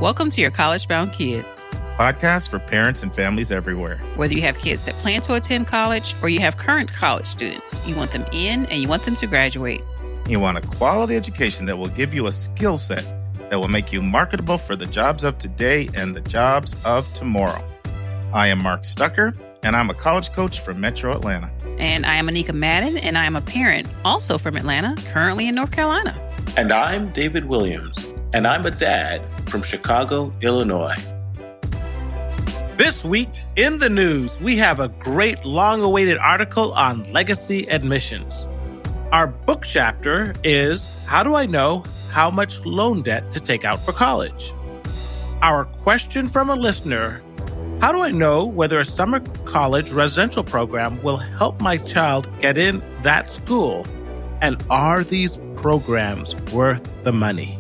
Welcome to Your College Bound Kid, Podcast for parents and families everywhere. Whether you have kids that plan to attend college or you have current college students, you want them in and you want them to graduate. You want a quality education that will give you a skill set that will make you marketable for the jobs of today and the jobs of tomorrow. I am Mark Stucker, and I'm a college coach from Metro Atlanta. And I am Anika Madden, and I am a parent, also from Atlanta, currently in North Carolina. And I'm David Williams, and I'm a dad from Chicago, Illinois. This week in the news, we have a great long-awaited article on legacy admissions. Our book chapter is How Do I Know How Much Loan Debt to Take Out for College? Our question from a listener: how do I know whether a summer college residential program will help my child get in that school? And are these programs worth the money?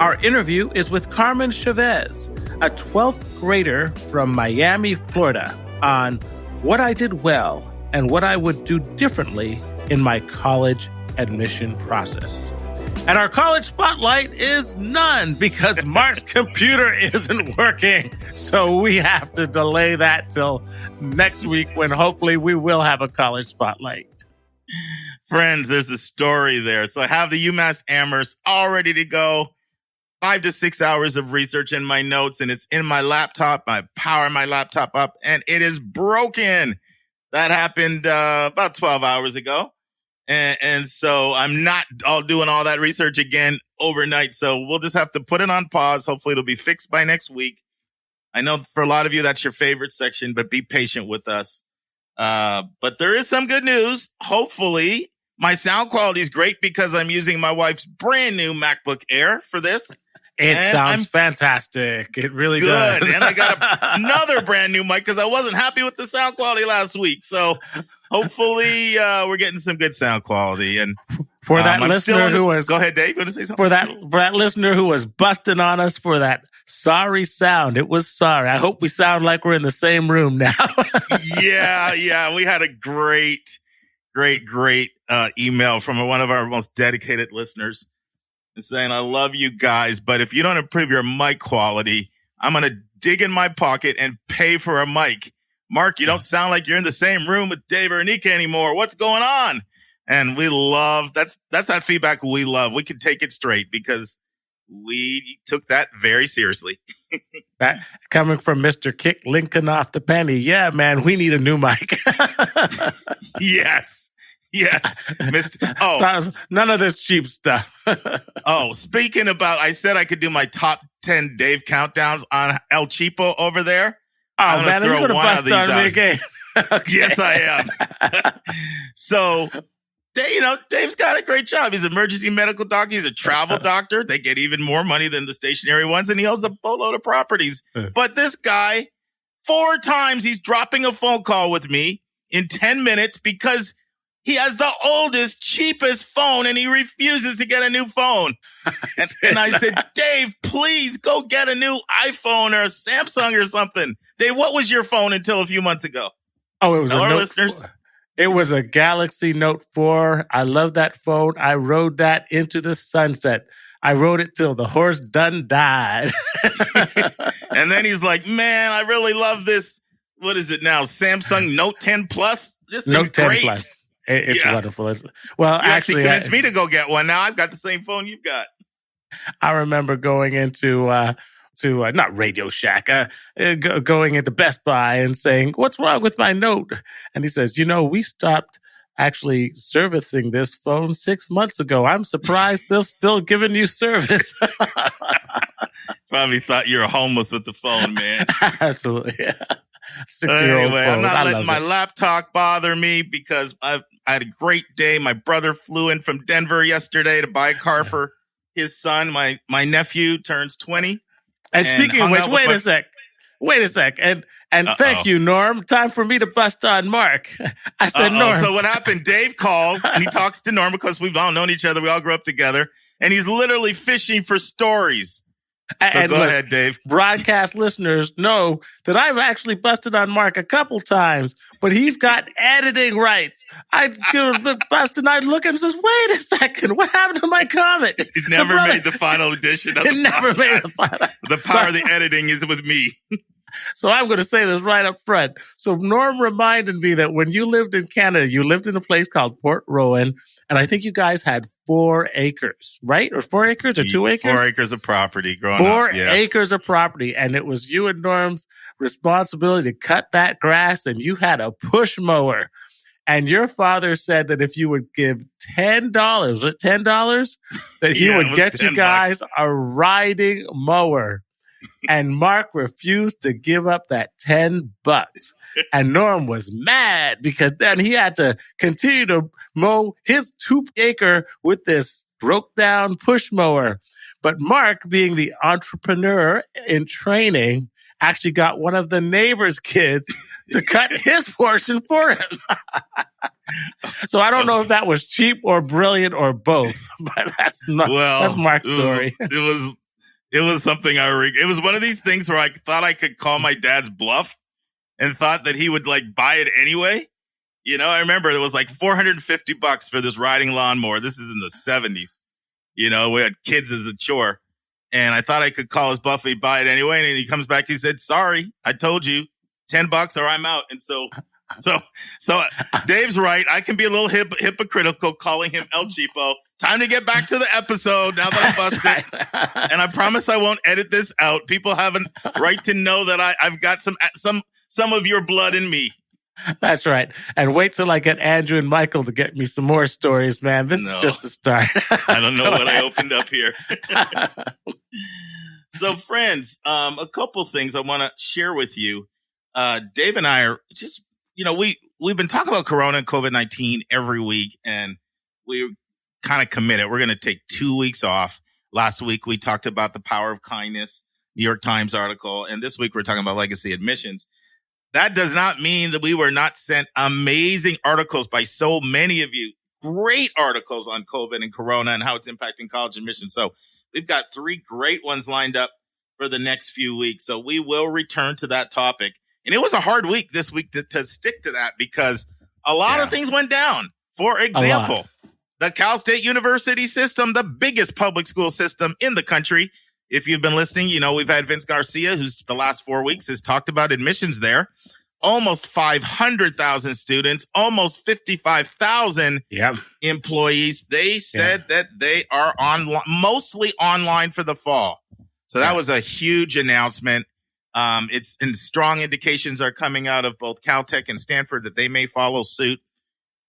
Our interview is with Carmen Chavez, a 12th grader from Miami, Florida, on what I did well and what I would do differently in my college admission process. And our college spotlight is none because Mark's computer isn't working. So we have to delay that till next week when hopefully we will have a college spotlight. Friends, there's a story there. So I have the UMass Amherst all ready to go. 5 to 6 hours of research in my notes, and it's in my laptop. I power my laptop up, and it is broken. That happened about 12 hours ago. And so I'm not doing all that research again overnight. So we'll just have to put it on pause. Hopefully it'll be fixed by next week. I know for a lot of you, that's your favorite section, but be patient with us. But there is some good news. Hopefully my sound quality is great because I'm using my wife's brand new MacBook Air for this. It sounds fantastic. It really does. And I got another brand new mic because I wasn't happy with the sound quality last week. So hopefully we're getting some good sound quality. And for that listener who was, go ahead, Dave. You want to say something? For that listener who was busting on us for that sorry sound, it was sorry. I hope we sound like we're in the same room now. Yeah. We had a great email from one of our most dedicated listeners. And saying, I love you guys, but if you don't improve your mic quality, I'm going to dig in my pocket and pay for a mic. Mark, you don't sound like you're in the same room with Dave or Anika anymore. What's going on? And we love, that's that feedback we love. We can take it straight because we took that very seriously. That coming from Mr. Kick Lincoln off the penny. Yeah, man, we need a new mic. Yes. None of this cheap stuff. Speaking about, I said I could do my top 10 Dave countdowns on El Cheapo over there. Oh, man, you're going to bust on me again. Okay. Yes, I am. So, Dave's got a great job. He's an emergency medical doctor. He's a travel doctor. They get even more money than the stationary ones, and he owns a boatload of properties. But this guy, 4 times he's dropping a phone call with me in 10 minutes because he has the oldest, cheapest phone, and he refuses to get a new phone. And I said, Dave, please go get a new iPhone or a Samsung or something. Dave, what was your phone until a few months ago? Oh, it was Tell a our Note listeners. 4. It was a Galaxy Note 4. I love that phone. I rode that into the sunset. I rode it till the horse done died. And then he's like, man, I really love this. What is it now? Samsung Note 10 Plus? This thing's Note 10 great. Plus. It's wonderful. You actually convinced me to go get one. Now I've got the same phone you've got. I remember going into not Radio Shack, going into Best Buy and saying, "What's wrong with my Note?" And he says, "We stopped actually servicing this phone 6 months ago. I'm surprised they're still giving you service." Probably thought you were homeless with the phone, man. Absolutely. Yeah. 6-year-old anyway, phone. I'm not letting my laptop bother me because I had a great day. My brother flew in from Denver yesterday to buy a car for his son. My nephew turns 20. And speaking of which, wait a sec. And thank you, Norm. Time for me to bust on Mark. I said, Norm. So what happened? Dave calls and he talks to Norm because we've all known each other. We all grew up together. And he's literally fishing for stories. So go ahead, Dave. Broadcast listeners know that I've actually busted on Mark a couple times, but he's got editing rights. I give a bust and I look at him and says, wait a second, what happened to my comment? He never made the final edition of the podcast. Never made the final. The power of the editing is with me. So I'm going to say this right up front. So Norm reminded me that when you lived in Canada, you lived in a place called Port Rowan, and I think you guys had 4 acres, right? Or 4 acres or 2 acres? 4 acres of property growing up. 4 acres of property, and it was you and Norm's responsibility to cut that grass, and you had a push mower. And your father said that if you would give $10, was it $10? That he would get you guys a riding mower. And Mark refused to give up that $10. And Norm was mad because then he had to continue to mow his 2-acre with this broke down push mower. But Mark, being the entrepreneur in training, actually got one of the neighbor's kids to cut his portion for him. So I don't know if that was cheap or brilliant or both, but that's Mark's story. It was something it was one of these things where I thought I could call my dad's bluff and thought that he would like buy it anyway. You know, I remember it was like $450 for this riding lawnmower. This is in the 70s. You know, we had kids as a chore. And I thought I could call his bluff, he'd buy it anyway. And he comes back, he said, sorry, I told you, $10 or I'm out. And so Dave's right. I can be a little hypocritical calling him El Cheapo. Time to get back to the episode now that I'm busted. Right. And I promise I won't edit this out. People have a right to know that I've got some of your blood in me. That's right. And wait till I get Andrew and Michael to get me some more stories, man. This is just the start. I don't know what I opened up here. So, friends, a couple things I want to share with you. Dave and I are just, we've been talking about Corona and COVID-19 every week, and we kind of committed. We're going to take 2 weeks off. Last week, we talked about the power of kindness, New York Times article, and this week we're talking about legacy admissions. That does not mean that we were not sent amazing articles by so many of you. Great articles on COVID and Corona and how it's impacting college admissions. So we've got 3 great ones lined up for the next few weeks. So we will return to that topic. And it was a hard week this week to stick to that because a lot of things went down. For example, the Cal State University system, the biggest public school system in the country. If you've been listening, we've had Vince Garcia, who's the last 4 weeks has talked about admissions there. Almost 500,000 students, almost 55,000 employees. They said that they are mostly online for the fall. So that was a huge announcement. It's and strong indications are coming out of both Caltech and Stanford that they may follow suit.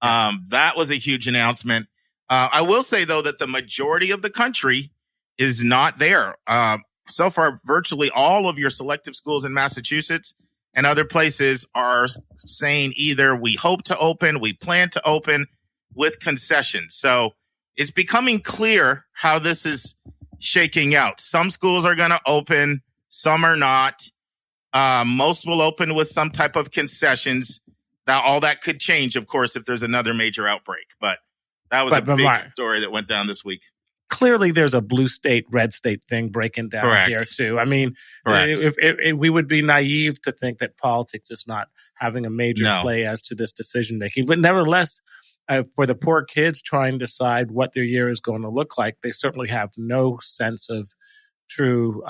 That was a huge announcement. I will say, though, that the majority of the country is not there. So far, virtually all of your selective schools in Massachusetts and other places are saying either we hope to open, we plan to open with concessions. So it's becoming clear how this is shaking out. Some schools are going to open, some are not. Most will open with some type of concessions. Now, all that could change, of course, if there's another major outbreak. But that was a big story that went down this week. Clearly, there's a blue state, red state thing breaking down here, too. I mean, if we would be naive to think that politics is not having a major play as to this decision making. But nevertheless, for the poor kids trying to decide what their year is going to look like, they certainly have no sense of true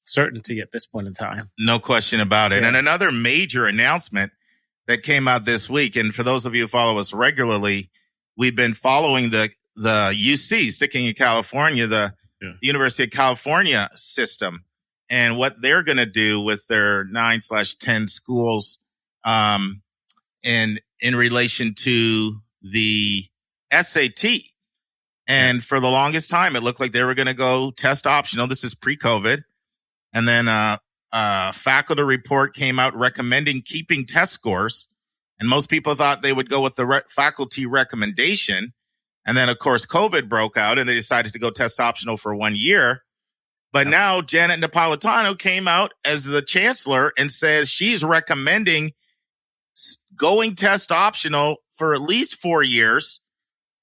certainty at this point in time. No question about it. Yeah. And another major announcement that came out this week, and for those of you who follow us regularly, we've been following the UC, sticking in California, the University of California system, and what they're going to do with their 9/10 schools in relation to the SAT. And for the longest time, it looked like they were going to go test optional. This is pre-COVID. And then a faculty report came out recommending keeping test scores. And most people thought they would go with the faculty recommendation. And then, of course, COVID broke out and they decided to go test optional for 1 year. But now Janet Napolitano came out as the chancellor and says she's recommending going test optional for at least 4 years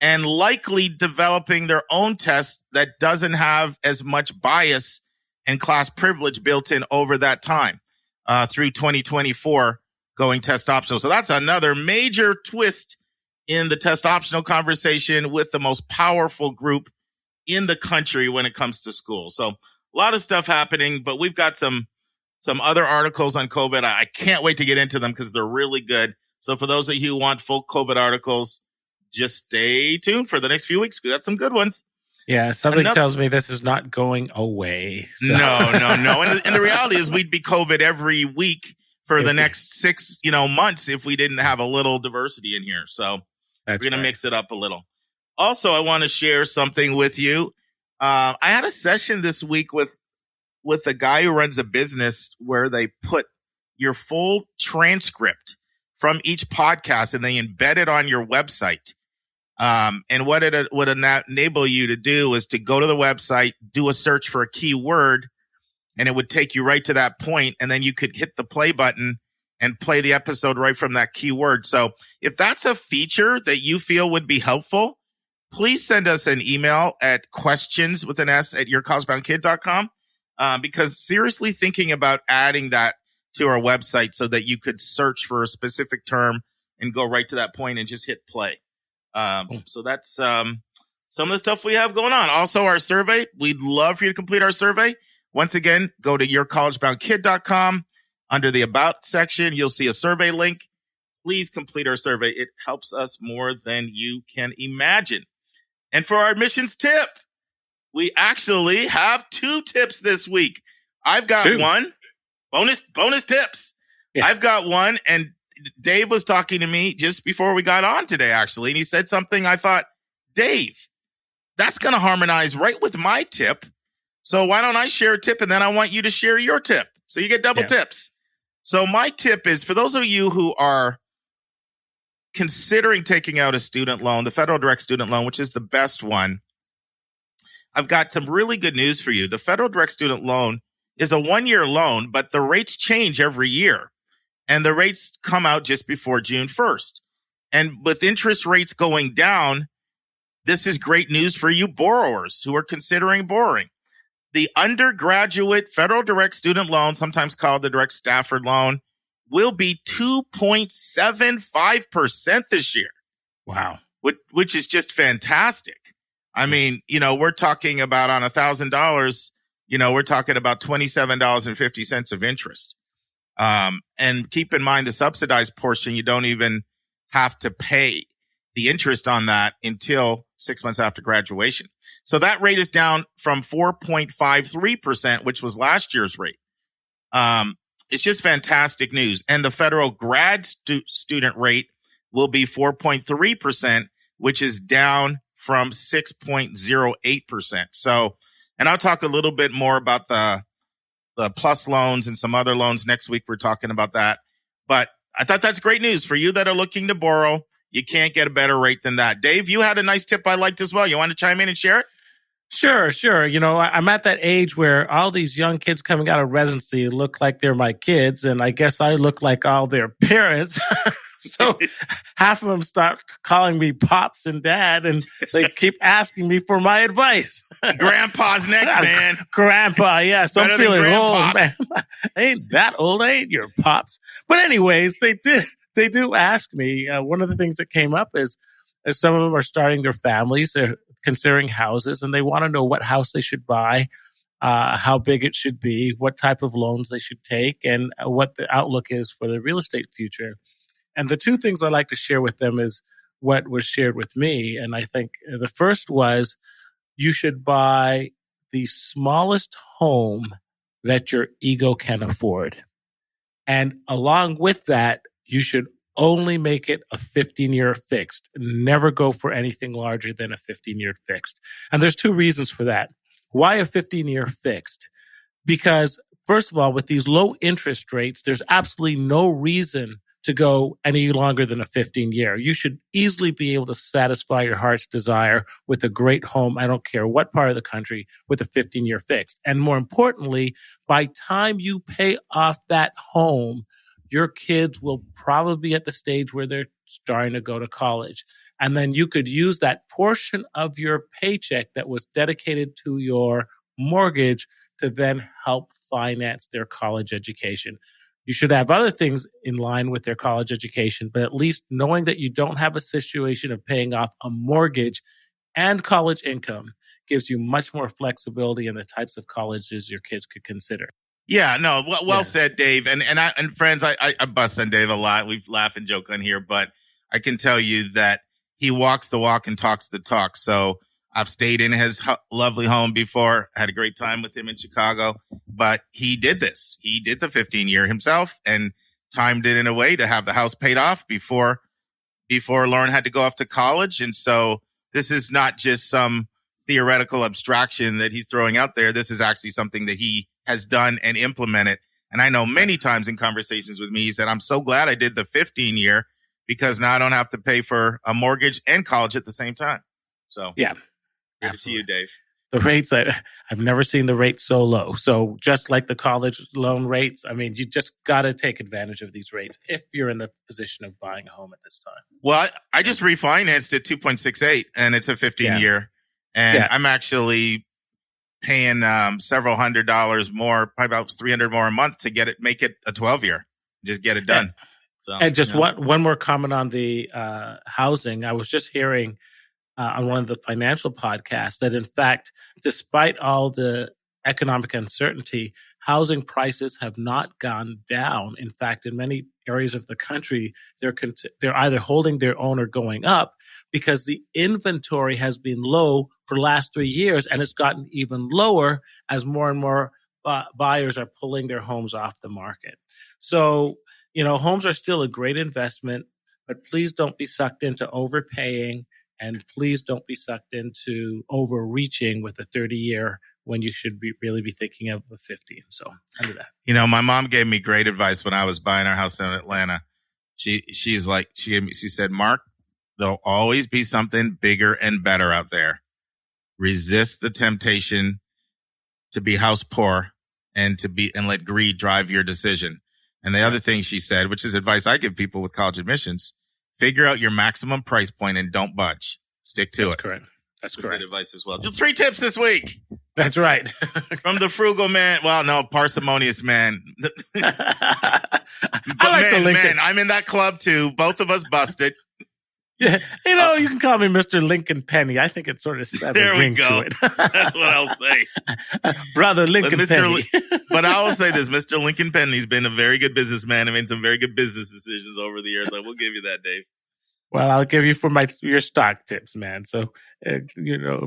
and likely developing their own test that doesn't have as much bias and class privilege built in over that time through 2024 going test optional. So that's another major twist in the test optional conversation with the most powerful group in the country when it comes to school. So a lot of stuff happening, but we've got some other articles on COVID. I can't wait to get into them because they're really good. So for those of you who want full COVID articles, just stay tuned for the next few weeks. We got some good ones. Yeah, something tells me this is not going away. So. No. And the reality is we'd be COVID every week for the next 6 months if we didn't have a little diversity in here. So we're going to mix it up a little. Also, I want to share something with you. I had a session this week with a guy who runs a business where they put your full transcript from each podcast and they embed it on your website. And what it would enable you to do is to go to the website, do a search for a keyword, and it would take you right to that point, and then you could hit the play button and play the episode right from that keyword. So if that's a feature that you feel would be helpful, please send us an email at questions@yourcollegeboundkid.com, because seriously thinking about adding that to our website so that you could search for a specific term and go right to that point and just hit play. So that's some of the stuff we have going on. Also, our survey. We'd love for you to complete our survey. Once again, go to yourcollegeboundkid.com. Under the About section, you'll see a survey link. Please complete our survey. It helps us more than you can imagine. And for our admissions tip, we actually have 2 tips this week. I've got 2. one. Bonus tips. Yeah. I've got one, and Dave was talking to me just before we got on today, actually, and he said something. I thought, Dave, that's going to harmonize right with my tip. So why don't I share a tip, and then I want you to share your tip. So you get double tips. So my tip is, for those of you who are considering taking out a student loan, the federal direct student loan, which is the best one, I've got some really good news for you. The federal direct student loan is a 1-year loan, but the rates change every year. And the rates come out just before June 1st. And with interest rates going down, this is great news for you borrowers who are considering borrowing. The undergraduate federal direct student loan, sometimes called the direct Stafford loan, will be 2.75% this year. Wow. Which is just fantastic. I mean, we're talking about on $1,000, we're talking about $27.50 of interest. And keep in mind the subsidized portion, you don't even have to pay the interest on that until 6 months after graduation. So that rate is down from 4.53%, which was last year's rate. It's just fantastic news. And the federal grad student rate will be 4.3%, which is down from 6.08%. So, and I'll talk a little bit more about the plus loans and some other loans next week. We're talking about that. But I thought that's great news for you that are looking to borrow. You can't get a better rate than that. Dave, you had a nice tip I liked as well. You want to chime in and share it? Sure. I'm at that age where all these young kids coming out of residency look like they're my kids, and I guess I look like all their parents. So half of them start calling me pops and dad, and they keep asking me for my advice. Grandpa's next, man. Grandpa, yes. Better I'm feeling old, man. Grandpops. I ain't that old. I ain't your pops. But anyways, they do ask me. One of the things that came up is some of them are starting their families. They're considering houses, and they want to know what house they should buy, how big it should be, what type of loans they should take, and what the outlook is for their real estate future. And the 2 things I like to share with them is what was shared with me. And I think the first was you should buy the smallest home that your ego can afford. And along with that, you should only make it a 15-year fixed. Never go for anything larger than a 15-year fixed. And there's 2 reasons for that. Why a 15-year fixed? Because first of all, with these low interest rates, there's absolutely no reason to go any longer than a 15-year. You should easily be able to satisfy your heart's desire with a great home. I don't care what part of the country, with a 15-year fixed. And more importantly, by time you pay off that home, your kids will probably be at the stage where they're starting to go to college. And then you could use that portion of your paycheck that was dedicated to your mortgage to then help finance their college education. You should have other things in line with their college education, but at least knowing that you don't have a situation of paying off a mortgage and college income gives you much more flexibility in the types of colleges your kids could consider. Yeah, no, well said, Dave. And friends, I bust on Dave a lot. We laugh and joke on here, but I can tell you that he walks the walk and talks the talk. So I've stayed in his lovely home before. I had a great time with him in Chicago, but he did this. He did the 15-year himself and timed it in a way to have the house paid off before Lauren had to go off to college. And so this is not just some theoretical abstraction that he's throwing out there. This is actually something that he has done and implemented. And I know many times in conversations with me, he said, I'm so glad I did the 15-year because now I don't have to pay for a mortgage and college at the same time. So yeah, good to you, Dave. The rates, I've never seen the rates so low. So just like the college loan rates, I mean, you just got to take advantage of these rates if you're in the position of buying a home at this time. Well, I just refinanced at 2.68 and it's a 15-year. And I'm actually paying several $100s more, probably about $300 more a month to make it a 12-year. Just get it done. And just one more comment on the housing. I was just hearing on one of the financial podcasts that, in fact, despite all the economic uncertainty, housing prices have not gone down. In fact, in many areas of the country, they're either holding their own or going up because the inventory has been low for the last 3 years, and it's gotten even lower as more and more buyers are pulling their homes off the market. So, homes are still a great investment, but please don't be sucked into overpaying, and please don't be sucked into overreaching with a 30-year when you should really be thinking of a 50. So under that. My mom gave me great advice when I was buying our house in Atlanta. She said, Mark, there'll always be something bigger and better out there. Resist the temptation to be house poor and let greed drive your decision. And the other thing she said, which is advice I give people with college admissions, figure out your maximum price point and don't budge. Stick to it. Correct. That's correct. Good advice as well. Just 3 tips this week. That's right. From the frugal man. Well, no, parsimonious man. I like the Lincoln. Man, I'm in that club too. Both of us busted. Yeah, you can call me Mr. Lincoln Penny. I think it's sort of there we go. To it. That's what I'll say. Brother Lincoln Penny. But I will say this, Mr. Lincoln Penny's been a very good businessman and made some very good business decisions over the years. I will give you that, Dave. Well, I'll give you for your stock tips, man. So,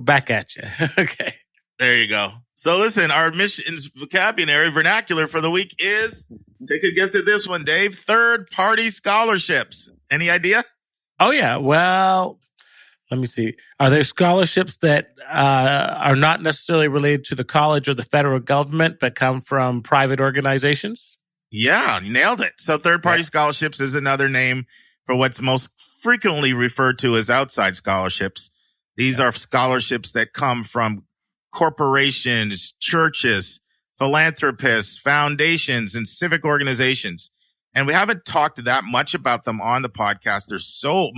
back at you. Okay. There you go. So listen, our admissions vocabulary vernacular for the week is, take a guess at this one, Dave, third-party scholarships. Any idea? Oh, yeah. Well, let me see. Are there scholarships that are not necessarily related to the college or the federal government, but come from private organizations? Yeah, you nailed it. So third-party scholarships is another name for what's most frequently referred to as outside scholarships. These are scholarships that come from corporations, churches, philanthropists, foundations, and civic organizations. And we haven't talked that much about them on the podcast.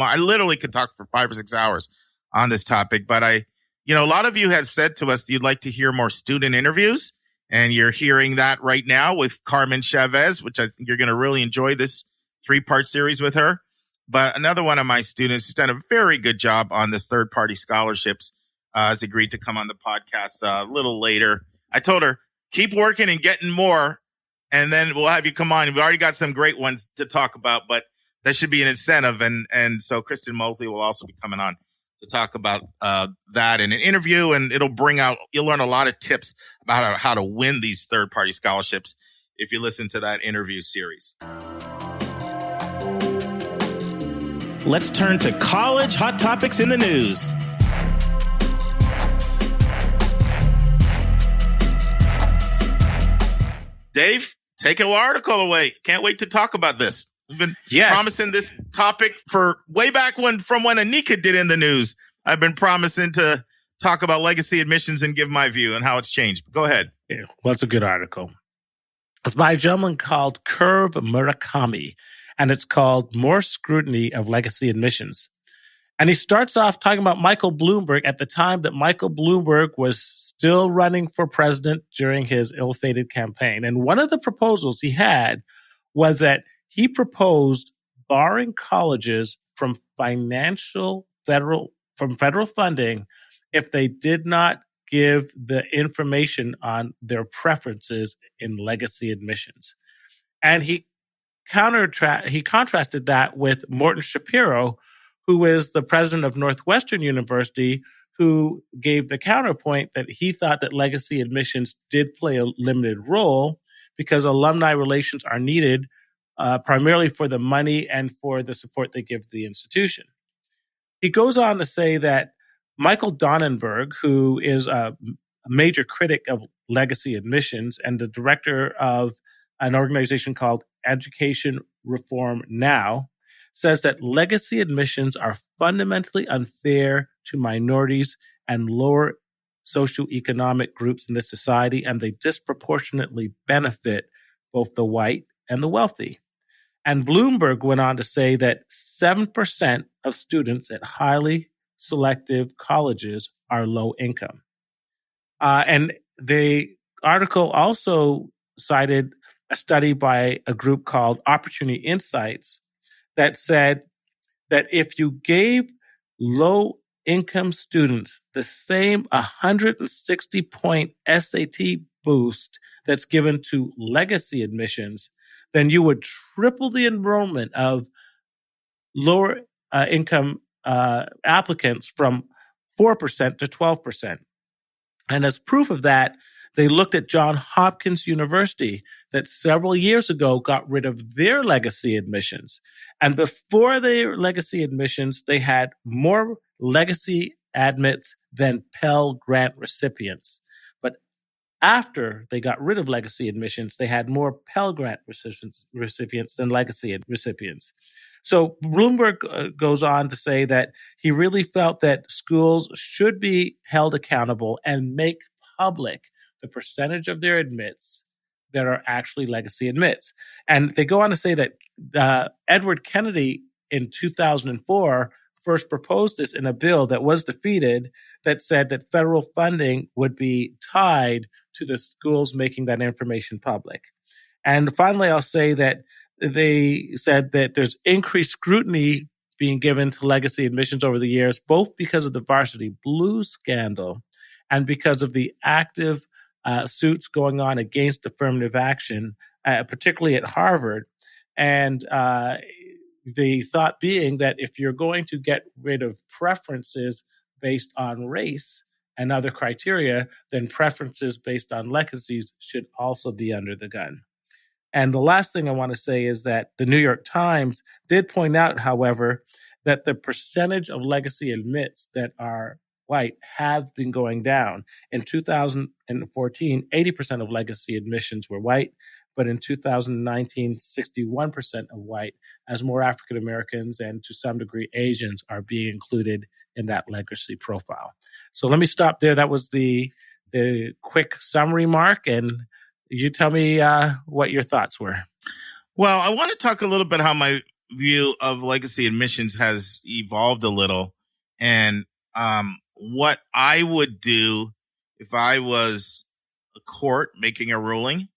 I literally could talk for 5 or 6 hours on this topic, but a lot of you have said to us that you'd like to hear more student interviews, and you're hearing that right now with Carmen Chavez, which I think you're going to really enjoy this 3-part series with her. But another one of my students who's done a very good job on this third-party scholarships has agreed to come on the podcast a little later. I told her, keep working and getting more, and then we'll have you come on. We've already got some great ones to talk about, but that should be an incentive. And so Kristen Mosley will also be coming on to talk about that in an interview, and you'll learn a lot of tips about how to win these third-party scholarships if you listen to that interview series. Let's turn to college hot topics in the news. Dave, take an article away. Can't wait to talk about this. We've been promising this topic for way back from when Anika did in the news. I've been promising to talk about legacy admissions and give my view and how it's changed. Go ahead. Yeah, well, it's a good article. It's by a gentleman called Kery Murakami, and it's called More Scrutiny of Legacy Admissions. And he starts off talking about Michael Bloomberg at the time that Michael Bloomberg was still running for president during his ill-fated campaign. And one of the proposals he had was that he proposed barring colleges from federal funding if they did not give the information on their preferences in legacy admissions. And he contrasted that with Morton Shapiro, who is the president of Northwestern University, who gave the counterpoint that he thought that legacy admissions did play a limited role because alumni relations are needed primarily for the money and for the support they give the institution. He goes on to say that Michael Donnenberg, who is a major critic of legacy admissions and the director of an organization called Education Reform Now, says that legacy admissions are fundamentally unfair to minorities and lower socioeconomic groups in this society, and they disproportionately benefit both the white and the wealthy. And Bloomberg went on to say that 7% of students at highly selective colleges are low income. And the article also cited a study by a group called Opportunity Insights that said that if you gave low-income students the same 160-point SAT boost that's given to legacy admissions, then you would triple the enrollment of lower income applicants from 4% to 12%. And as proof of that, they looked at Johns Hopkins University that several years ago got rid of their legacy admissions. And before their legacy admissions, they had more legacy admits than Pell Grant recipients. But after they got rid of legacy admissions, they had more Pell Grant recipients than legacy recipients. So Bloomberg goes on to say that he really felt that schools should be held accountable and make public the percentage of their admits that are actually legacy admits. And they go on to say that Edward Kennedy in 2004 first proposed this in a bill that was defeated that said that federal funding would be tied to the schools making that information public. And finally, I'll say that they said that there's increased scrutiny being given to legacy admissions over the years, both because of the Varsity Blues scandal and because of the active suits going on against affirmative action, particularly at Harvard. And the thought being that if you're going to get rid of preferences based on race and other criteria, then preferences based on legacies should also be under the gun. And the last thing I want to say is that the New York Times did point out, however, that the percentage of legacy admits that are white have been going down. In 2014, 80% of legacy admissions were white, but in 2019, 61% of white, as more African Americans and to some degree Asians are being included in that legacy profile. So let me stop there. That was the quick summary, Mark, and you tell me what your thoughts were. Well, I want to talk a little bit how my view of legacy admissions has evolved a little, and what I would do if I was a court making a ruling,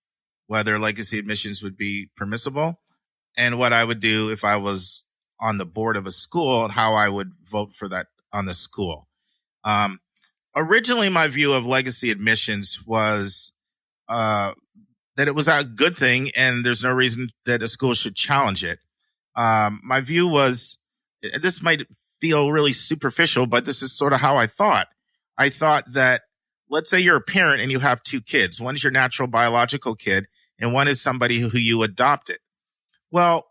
whether legacy admissions would be permissible, and what I would do if I was on the board of a school and how I would vote for that on the school. Originally, my view of legacy admissions was that it was a good thing and there's no reason that a school should challenge it. My view was, this might feel really superficial, but this is sort of how I thought. I thought that, let's say you're a parent and you have two kids. One is your natural biological kid and one is somebody who you adopted. Well,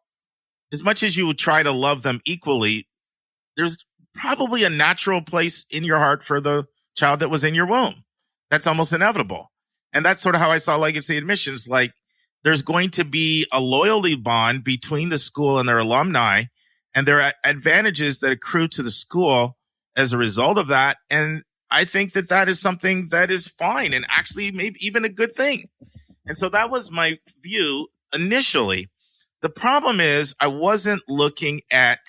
as much as you would try to love them equally, there's probably a natural place in your heart for the child that was in your womb. That's almost inevitable. And that's sort of how I saw legacy admissions. Like, there's going to be a loyalty bond between the school and their alumni, and there are advantages that accrue to the school as a result of that. And I think that that is something that is fine and actually maybe even a good thing. And so that was my view initially. The problem is I wasn't looking at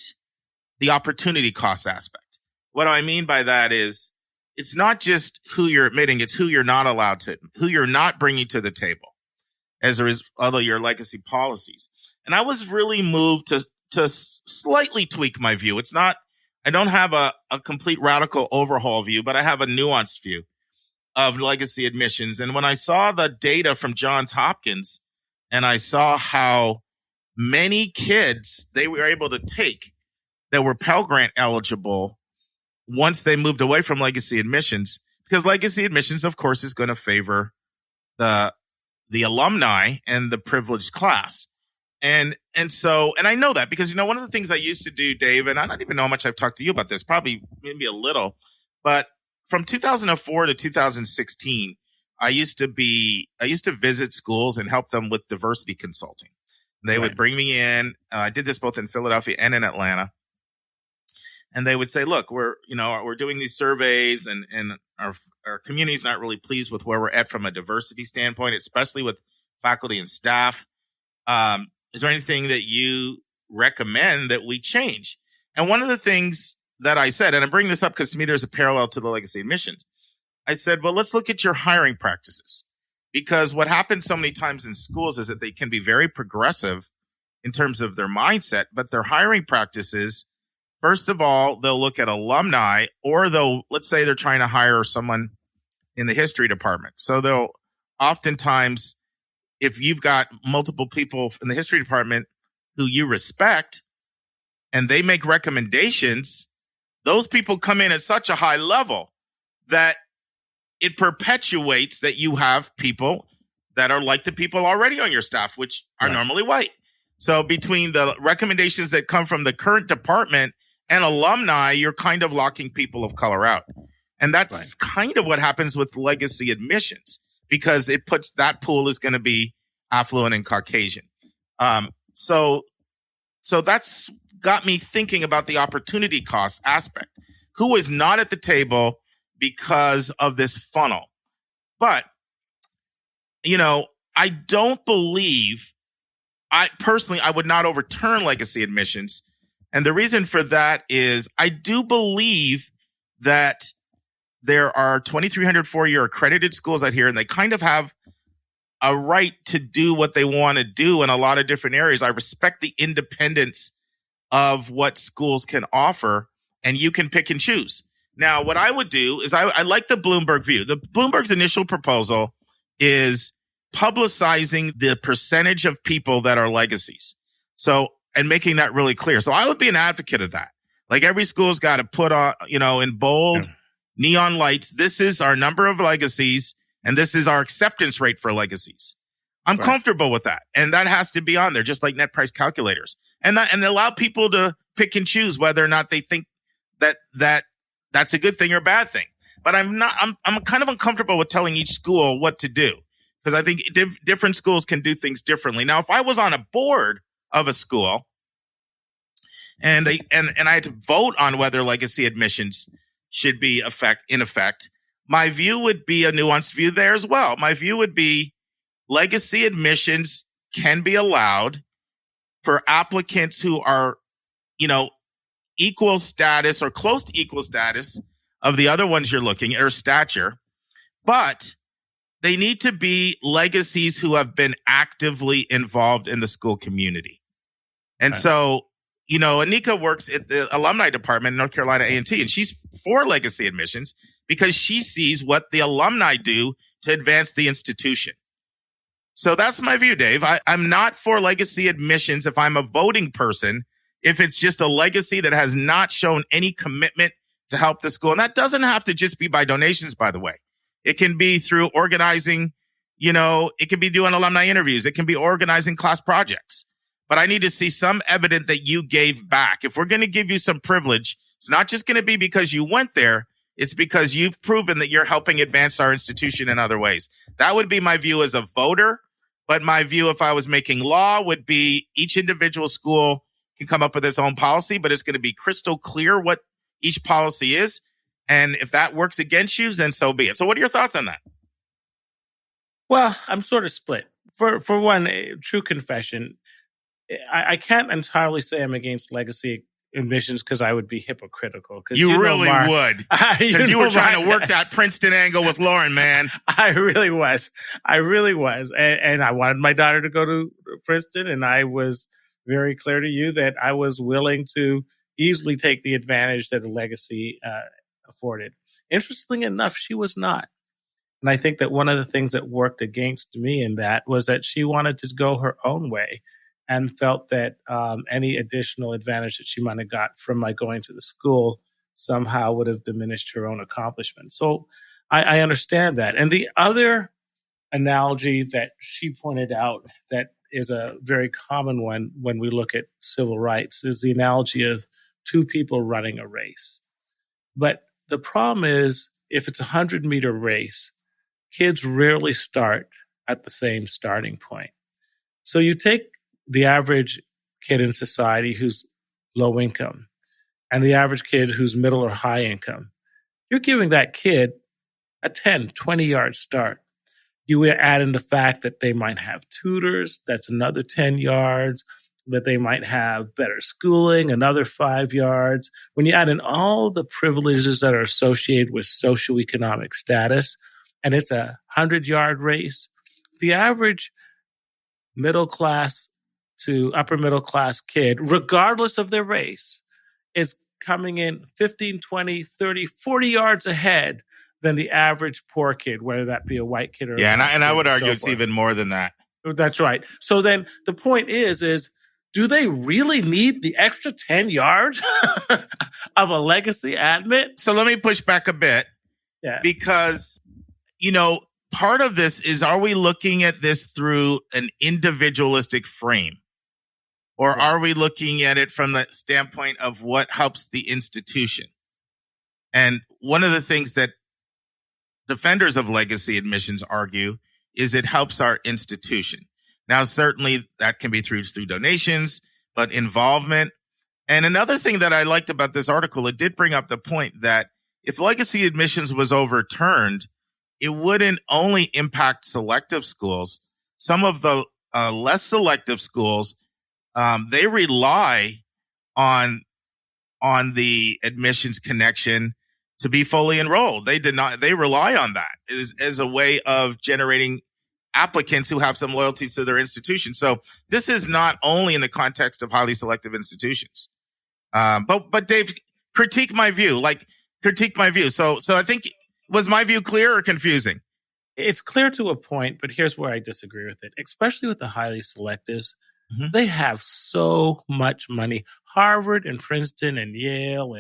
the opportunity cost aspect. What I mean by that is it's not just who you're admitting, it's who you're not allowed to, who you're not bringing to the table as a result of your legacy policies. And I was really moved to slightly tweak my view. It's not, I don't have a complete radical overhaul view, but I have a nuanced view of legacy admissions. And when I saw the data from Johns Hopkins and I saw how many kids they were able to take that were Pell Grant eligible once they moved away from legacy admissions, because legacy admissions, of course, is going to favor the alumni and the privileged class. And I know that because, one of the things I used to do, Dave, and I don't even know how much I've talked to you about this, probably maybe a little, but from 2004 to 2016, I used to visit schools and help them with diversity consulting. They would bring me in. I did this both in Philadelphia and in Atlanta. And they would say, look, we're doing these surveys and our community's not really pleased with where we're at from a diversity standpoint, especially with faculty and staff. Is there anything that you recommend that we change? And one of the things that I said, and I bring this up because to me, there's a parallel to the legacy admissions. I said, well, let's look at your hiring practices, because what happens so many times in schools is that they can be very progressive in terms of their mindset, but their hiring practices, first of all, they'll look at alumni, or let's say they're trying to hire someone in the history department. So they'll oftentimes, if you've got multiple people in the history department who you respect and they make recommendations, those people come in at such a high level that it perpetuates that you have people that are like the people already on your staff, which are normally white. So between the recommendations that come from the current department and alumni, you're kind of locking people of color out. And that's kind of what happens with legacy admissions, because it puts that pool is going to be affluent and Caucasian. So that's got me thinking about the opportunity cost aspect. Who is not at the table because of this funnel? But, I don't believe, I would not overturn legacy admissions. And the reason for that is I do believe that there are 2,300 four-year accredited schools out here, and they kind of have a right to do what they want to do in a lot of different areas. I respect the independence of what schools can offer, and you can pick and choose. Now, what I would do is I like the Bloomberg view. The Bloomberg's initial proposal is publicizing the percentage of people that are legacies. So, and making that really clear. So I would be an advocate of that. Like every school's got to put on, in bold neon lights, this is our number of legacies and this is our acceptance rate for legacies. I'm comfortable with that. And that has to be on there, just like net price calculators. And allow people to pick and choose whether or not they think that that's a good thing or a bad thing. But I'm kind of uncomfortable with telling each school what to do, because I think different schools can do things differently. Now, if I was on a board of a school and I had to vote on whether legacy admissions should be in effect, my view would be a nuanced view there as well. My view would be legacy admissions can be allowed for applicants who are, equal status or close to equal status of the other ones you're looking at, or stature, but they need to be legacies who have been actively involved in the school community. And so, Anika works at the alumni department in North Carolina A&T, and she's for legacy admissions because she sees what the alumni do to advance the institution. So that's my view, Dave. I'm not for legacy admissions if I'm a voting person, if it's just a legacy that has not shown any commitment to help the school. And that doesn't have to just be by donations, by the way. It can be through organizing, it can be doing alumni interviews. It can be organizing class projects. But I need to see some evidence that you gave back. If we're going to give you some privilege, it's not just going to be because you went there. It's because you've proven that you're helping advance our institution in other ways. That would be my view as a voter. But my view, if I was making law, would be each individual school can come up with its own policy, but it's going to be crystal clear what each policy is. And if that works against you, then so be it. So what are your thoughts on that? Well, I'm sort of split. For one, true confession, I can't entirely say I'm against legacy admissions because I would be hypocritical. You really would. Because you were trying to work that Princeton angle with Lauren, man. I really was. And I wanted my daughter to go to Princeton, and I was very clear to you that I was willing to easily take the advantage that the legacy afforded. Interestingly enough, she was not. And I think that one of the things that worked against me in that was that she wanted to go her own way and felt that any additional advantage that she might have got from my going to the school somehow would have diminished her own accomplishments. So I understand that. And the other analogy that she pointed out that is a very common one when we look at civil rights is the analogy of two people running a race. But the problem is, if it's a 100-meter race, kids rarely start at the same starting point. So you take the average kid in society who's low income and the average kid who's middle or high income. You're giving that kid a 10, 20-yard start. You add in the fact that they might have tutors, that's another 10 yards, that they might have better schooling, another 5 yards. When you add in all the privileges that are associated with socioeconomic status, and it's a 100-yard race, the average middle class to upper middle class kid, regardless of their race, is coming in 15, 20, 30, 40 yards ahead than the average poor kid, whether that be a white kid or and I would argue it's even more than that. That's right. So then the point is do they really need the extra 10 yards of a legacy admit? So let me push back a bit. Yeah. Because, part of this is, are we looking at this through an individualistic frame? Or are we looking at it from the standpoint of what helps the institution? And one of the things that defenders of legacy admissions argue is it helps our institution. Now, certainly that can be through donations, but involvement. And another thing that I liked about this article, it did bring up the point that if legacy admissions was overturned, it wouldn't only impact selective schools. Some of the less selective schools, they rely on the admissions connection to be fully enrolled. They rely on that as a way of generating applicants who have some loyalties to their institution. So this is not only in the context of highly selective institutions. But Dave, critique my view. So I think, was my view clear or confusing? It's clear to a point, but here's where I disagree with it, especially with the highly selectives. Mm-hmm. They have so much money. Harvard and Princeton and Yale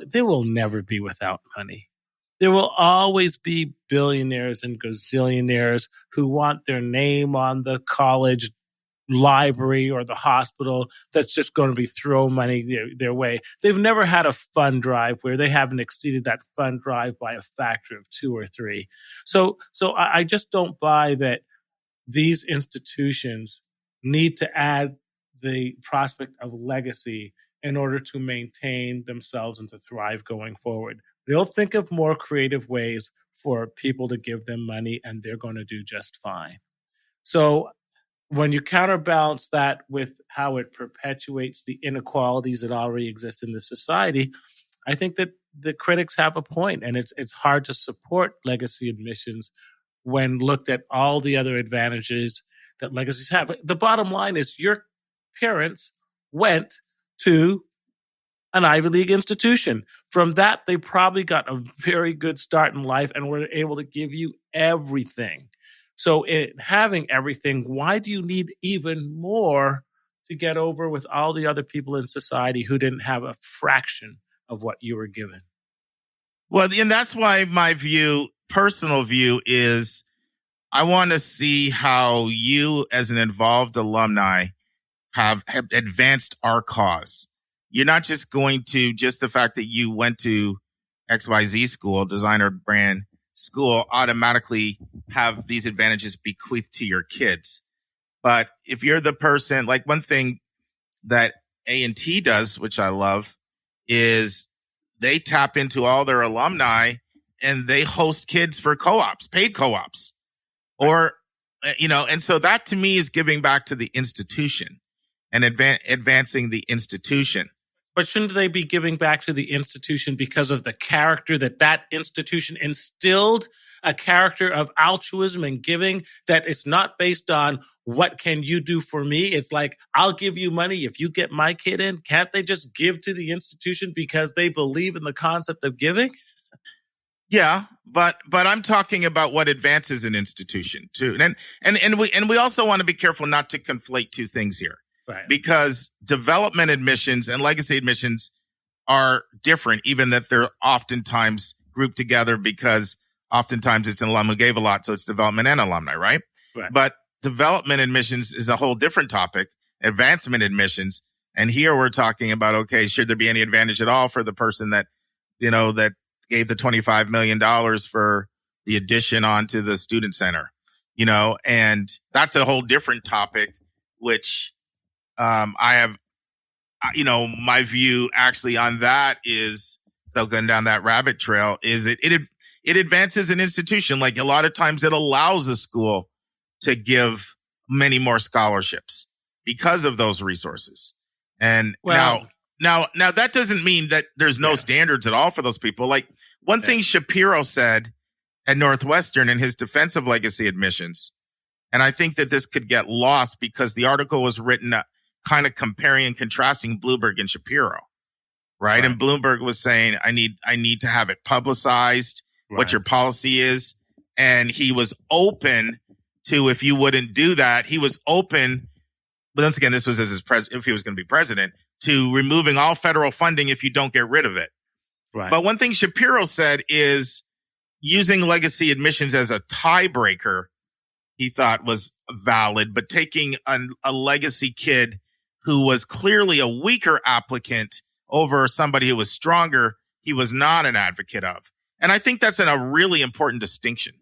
they will never be without money. There will always be billionaires and gazillionaires who want their name on the college library or the hospital that's just going to be throw money their way. They've never had a fund drive where they haven't exceeded that fund drive by a factor of 2 or 3. So I just don't buy that these institutions need to add the prospect of legacy in order to maintain themselves and to thrive going forward. They'll think of more creative ways for people to give them money, and they're going to do just fine. So when you counterbalance that with how it perpetuates the inequalities that already exist in the society, I think that the critics have a point, and it's hard to support legacy admissions when looked at all the other advantages that legacies have. The bottom line is your parents went to an Ivy League institution. From that, they probably got a very good start in life and were able to give you everything. So having everything, why do you need even more to get over with all the other people in society who didn't have a fraction of what you were given? Well, and that's why my personal view is I want to see how you as an involved alumni have advanced our cause. You're not just going to just the fact that you went to XYZ school, designer brand school, automatically have these advantages bequeathed to your kids. But if you're the person, like one thing that A&T does, which I love, is they tap into all their alumni and they host kids for co-ops, paid co-ops. Or, and so that to me is giving back to the institution and advancing the institution. But shouldn't they be giving back to the institution because of the character that institution instilled, a character of altruism and giving, that it's not based on what can you do for me? It's like, I'll give you money if you get my kid in. Can't they just give to the institution because they believe in the concept of giving? Yeah, but I'm talking about what advances an institution too. And we also want to be careful not to conflate two things here. Right. Because development admissions and legacy admissions are different, even that they're oftentimes grouped together because oftentimes it's an alum who gave a lot, so it's development and alumni, right? Right. But development admissions is a whole different topic, advancement admissions. And here we're talking about, okay, should there be any advantage at all for the person that, that gave the $25 million for the addition onto the student center, and that's a whole different topic, which I have, my view actually on that is, so going down that rabbit trail, is it advances an institution. Like a lot of times it allows a school to give many more scholarships because of those resources. And now that doesn't mean that there's no standards at all for those people. Like one thing Shapiro said at Northwestern in his defense of legacy admissions, and I think that this could get lost because the article was written kind of comparing and contrasting Bloomberg and Shapiro, right? And Bloomberg was saying, I need to have it publicized, what your policy is. And he was open to, if you wouldn't do that, he was open, but once again, this was as if he was going to be president, to removing all federal funding if you don't get rid of it. Right. But one thing Shapiro said is using legacy admissions as a tiebreaker, he thought was valid, but taking a legacy kid who was clearly a weaker applicant over somebody who was stronger, he was not an advocate of. And I think that's a really important distinction.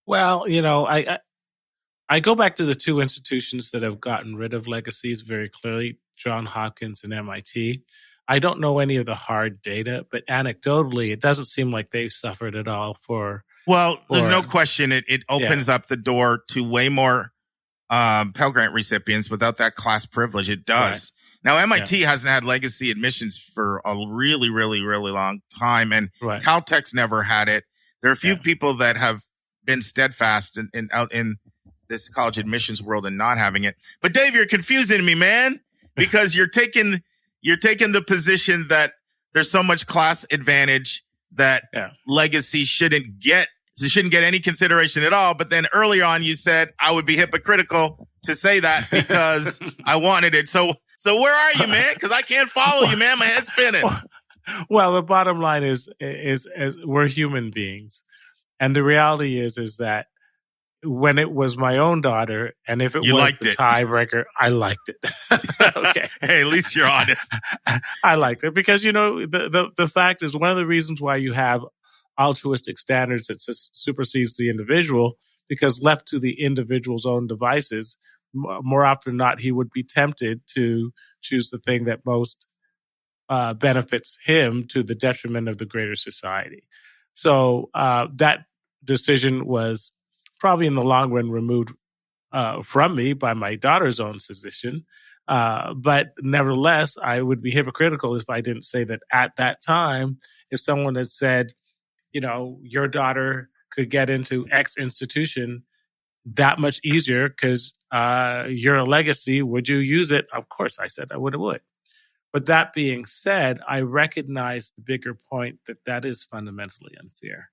Well, I go back to the two institutions that have gotten rid of legacies very clearly, Johns Hopkins and MIT. I don't know any of the hard data, but anecdotally, it doesn't seem like they've suffered at all for. Well, there's no question it opens up the door to way more Pell Grant recipients without that class privilege. It does. Right. Now, MIT hasn't had legacy admissions for a really, really, really long time, and Caltech's never had it. There are a few people that have been steadfast in out in this college admissions world and not having it. But Dave, you're confusing me, man, because you're taking the position that there's so much class advantage that legacy shouldn't get any consideration at all. But then earlier on, you said I would be hypocritical to say that because I wanted it. So where are you, man? Because I can't follow you, man. My head's spinning. Well, the bottom line is we're human beings, and the reality is that when it was my own daughter, and if it was the tiebreaker, I liked it. Okay. Hey, at least you're honest. I liked it because, the fact is, one of the reasons why you have altruistic standards that supersedes the individual, because left to the individual's own devices, more often than not, he would be tempted to choose the thing that most benefits him to the detriment of the greater society. So that decision was probably in the long run removed from me by my daughter's own decision. But nevertheless, I would be hypocritical if I didn't say that at that time, if someone had said, your daughter could get into X institution that much easier because you're a legacy, would you use it? Of course, I said I would. But that being said, I recognize the bigger point that is fundamentally unfair.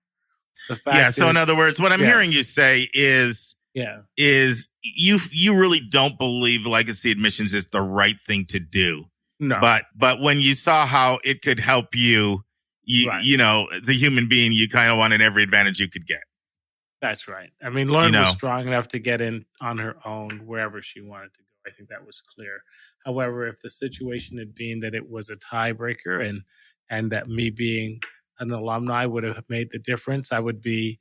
The fact so in other words, what I'm hearing you say is you really don't believe legacy admissions is the right thing to do. No. But when you saw how it could help you, as a human being, you kind of wanted every advantage you could get. That's right. I mean, Lauren was strong enough to get in on her own wherever she wanted to go. I think that was clear. However, if the situation had been that it was a tiebreaker and that me being an alumni would have made the difference, I would be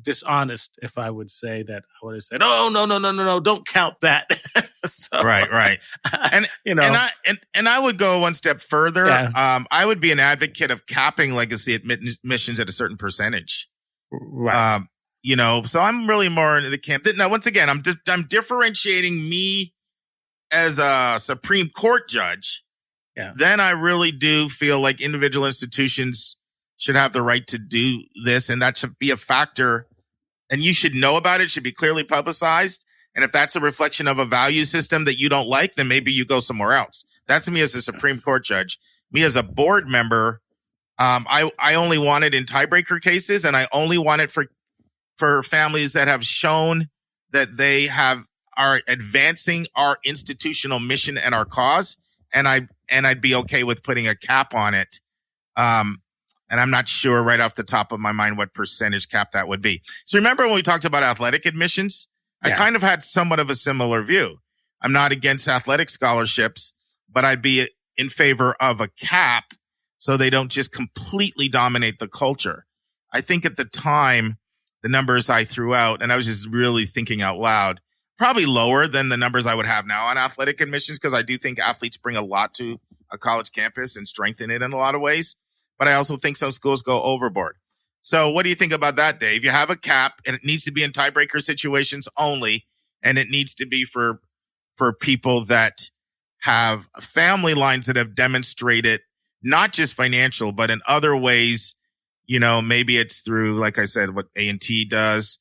dishonest if I would say that I would have said, "Oh, no, don't count that." So, right. And and I would go one step further. Yeah. I would be an advocate of capping legacy admissions at a certain percentage. Right. So I'm really more into the camp. Now, once again, I'm differentiating me as a Supreme Court judge then I really do feel like individual institutions should have the right to do this, and that should be a factor. And you should know about it. It should be clearly publicized. And if that's a reflection of a value system that you don't like, then maybe you go somewhere else. That's me as a Supreme Court judge. Me as a board member, I only want it in tiebreaker cases, and I only want it for families that have shown that they are advancing our institutional mission and our cause. And I'd be okay with putting a cap on it. And I'm not sure right off the top of my mind what percentage cap that would be. So remember when we talked about athletic admissions? I kind of had somewhat of a similar view. I'm not against athletic scholarships, but I'd be in favor of a cap so they don't just completely dominate the culture. I think at the time, the numbers I threw out, and I was just really thinking out loud, probably lower than the numbers I would have now on athletic admissions, because I do think athletes bring a lot to a college campus and strengthen it in a lot of ways. But I also think some schools go overboard. So what do you think about that, Dave? You have a cap, and it needs to be in tiebreaker situations only, and it needs to be for people that have family lines that have demonstrated not just financial, but in other ways. Maybe it's through, like I said, what A&T does,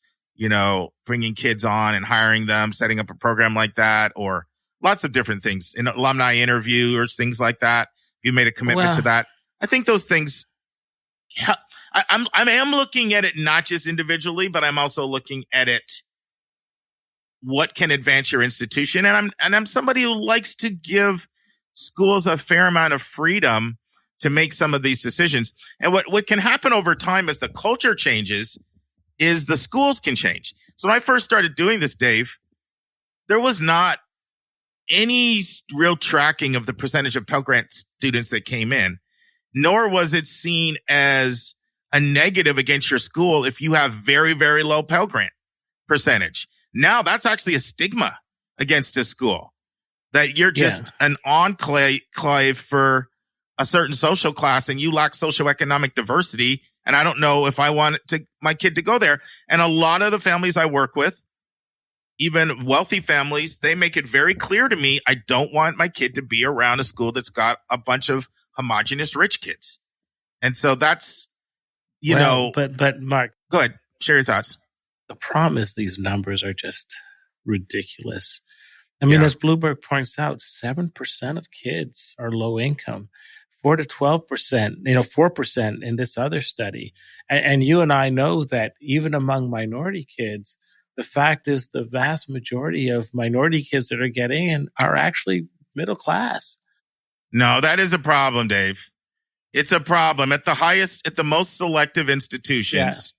bringing kids on and hiring them, setting up a program like that, or lots of different things, in alumni interview or things like that. You made a commitment to that. I think those things, I am looking at it not just individually, but I'm also looking at it, what can advance your institution. And I'm somebody who likes to give schools a fair amount of freedom to make some of these decisions. And what can happen over time as the culture changes is the schools can change. So when I first started doing this, Dave, there was not any real tracking of the percentage of Pell Grant students that came in, nor was it seen as a negative against your school if you have very, very low Pell Grant percentage. Now that's actually a stigma against a school, that you're just an enclave for a certain social class and you lack socioeconomic diversity. And I don't know if I want my kid to go there. And a lot of the families I work with, even wealthy families, they make it very clear to me, I don't want my kid to be around a school that's got a bunch of homogenous rich kids. And so that's, But Mark, go ahead, share your thoughts. The problem is these numbers are just ridiculous. I mean, as Bloomberg points out, 7% of kids are low income, 4 to 12%, 4% in this other study. And you and I know that even among minority kids, the fact is the vast majority of minority kids that are getting in are actually middle class. No, that is a problem, Dave. It's a problem at the most selective institutions.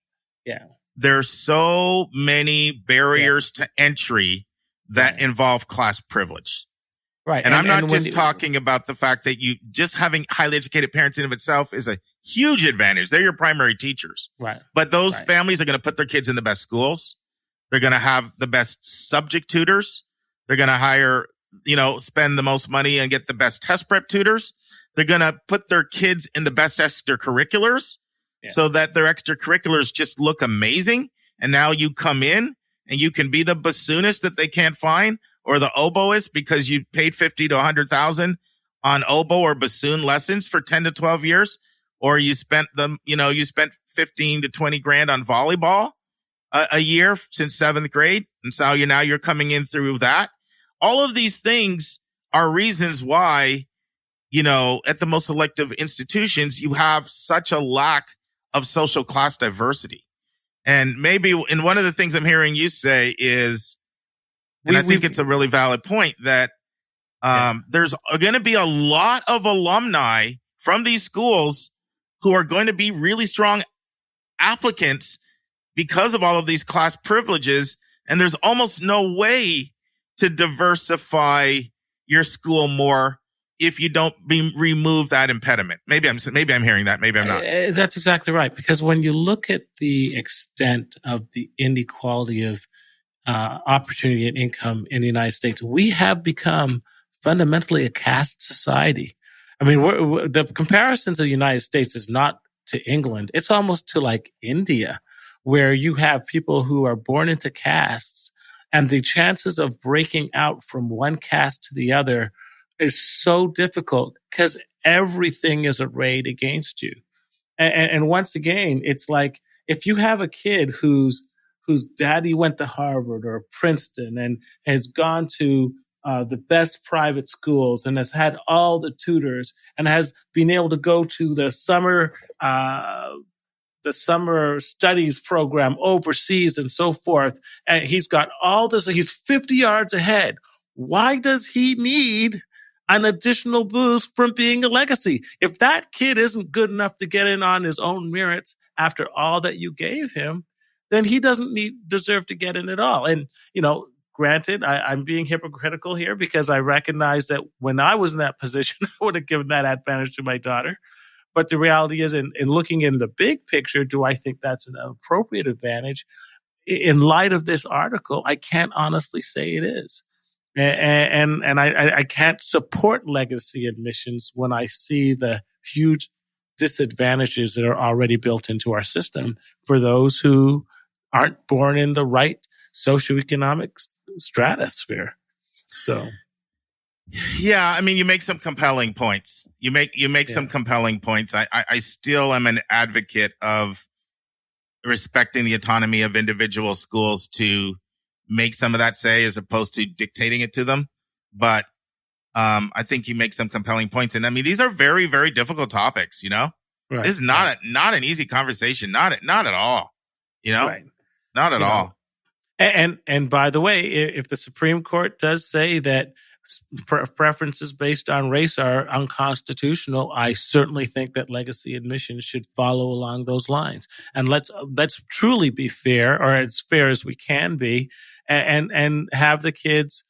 There's so many barriers to entry that involve class privilege. Right. And I'm not just talking about the fact that you just having highly educated parents in of itself is a huge advantage. They're your primary teachers. Right. But those families are going to put their kids in the best schools. They're going to have the best subject tutors. They're going to hire, spend the most money and get the best test prep tutors. They're going to put their kids in the best extracurriculars so that their extracurriculars just look amazing. And now you come in and you can be the bassoonist that they can't find, or the oboist because you paid $50,000 to $100,000 on oboe or bassoon lessons for 10 to 12 years, or you spent you spent 15 to 20 grand on volleyball a year since 7th grade. And so you're coming in through that. All of these things are reasons why, at the most selective institutions, you have such a lack of social class diversity. And one of the things I'm hearing you say is, and I think it's a really valid point, that there's going to be a lot of alumni from these schools who are going to be really strong applicants because of all of these class privileges. And there's almost no way to diversify your school more if you don't remove that impediment. Maybe I'm hearing that. Maybe I'm not. That's exactly right. Because when you look at the extent of the inequality of opportunity and income in the United States, we have become fundamentally a caste society. I mean, the comparison to the United States is not to England. It's almost to like India, where you have people who are born into castes, and the chances of breaking out from one caste to the other is so difficult because everything is arrayed against you. And once again, it's like if you have a kid whose daddy went to Harvard or Princeton and has gone to the best private schools and has had all the tutors and has been able to go to the summer studies program overseas and so forth, and he's got all this, he's 50 yards ahead. Why does he need an additional boost from being a legacy? If that kid isn't good enough to get in on his own merits after all that you gave him, then he doesn't deserve to get in at all. And, granted, I'm being hypocritical here because I recognize that when I was in that position, I would have given that advantage to my daughter. But the reality is, in looking in the big picture, do I think that's an appropriate advantage? In light of this article, I can't honestly say it is. And I can't support legacy admissions when I see the huge disadvantages that are already built into our system for those who aren't born in the right socioeconomic stratosphere. So. Yeah, I mean, you make some compelling points. You make some compelling points. I still am an advocate of respecting the autonomy of individual schools to make some of that say as opposed to dictating it to them. But I think you make some compelling points. And I mean, these are very, very difficult topics, Right. This is not an easy conversation. Not at all, Right. Not at all. And by the way, if the Supreme Court does say that preferences based on race are unconstitutional, I certainly think that legacy admissions should follow along those lines. And let's truly be fair, or as fair as we can be, and have the kids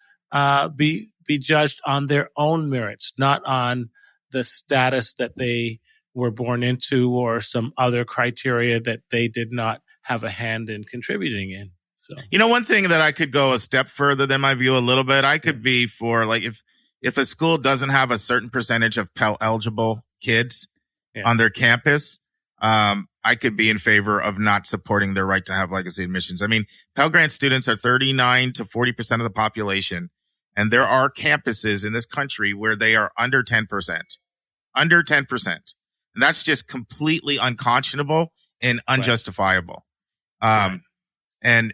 be judged on their own merits, not on the status that they were born into or some other criteria that they did not have a hand in contributing in. So. One thing that I could go a step further than my view a little bit, I could be for like if a school doesn't have a certain percentage of Pell eligible kids on their campus, I could be in favor of not supporting their right to have legacy admissions. I mean, Pell Grant students are 39 to 40% of the population, and there are campuses in this country where they are under 10%. Under 10%. And that's just completely unconscionable and unjustifiable. Right. And,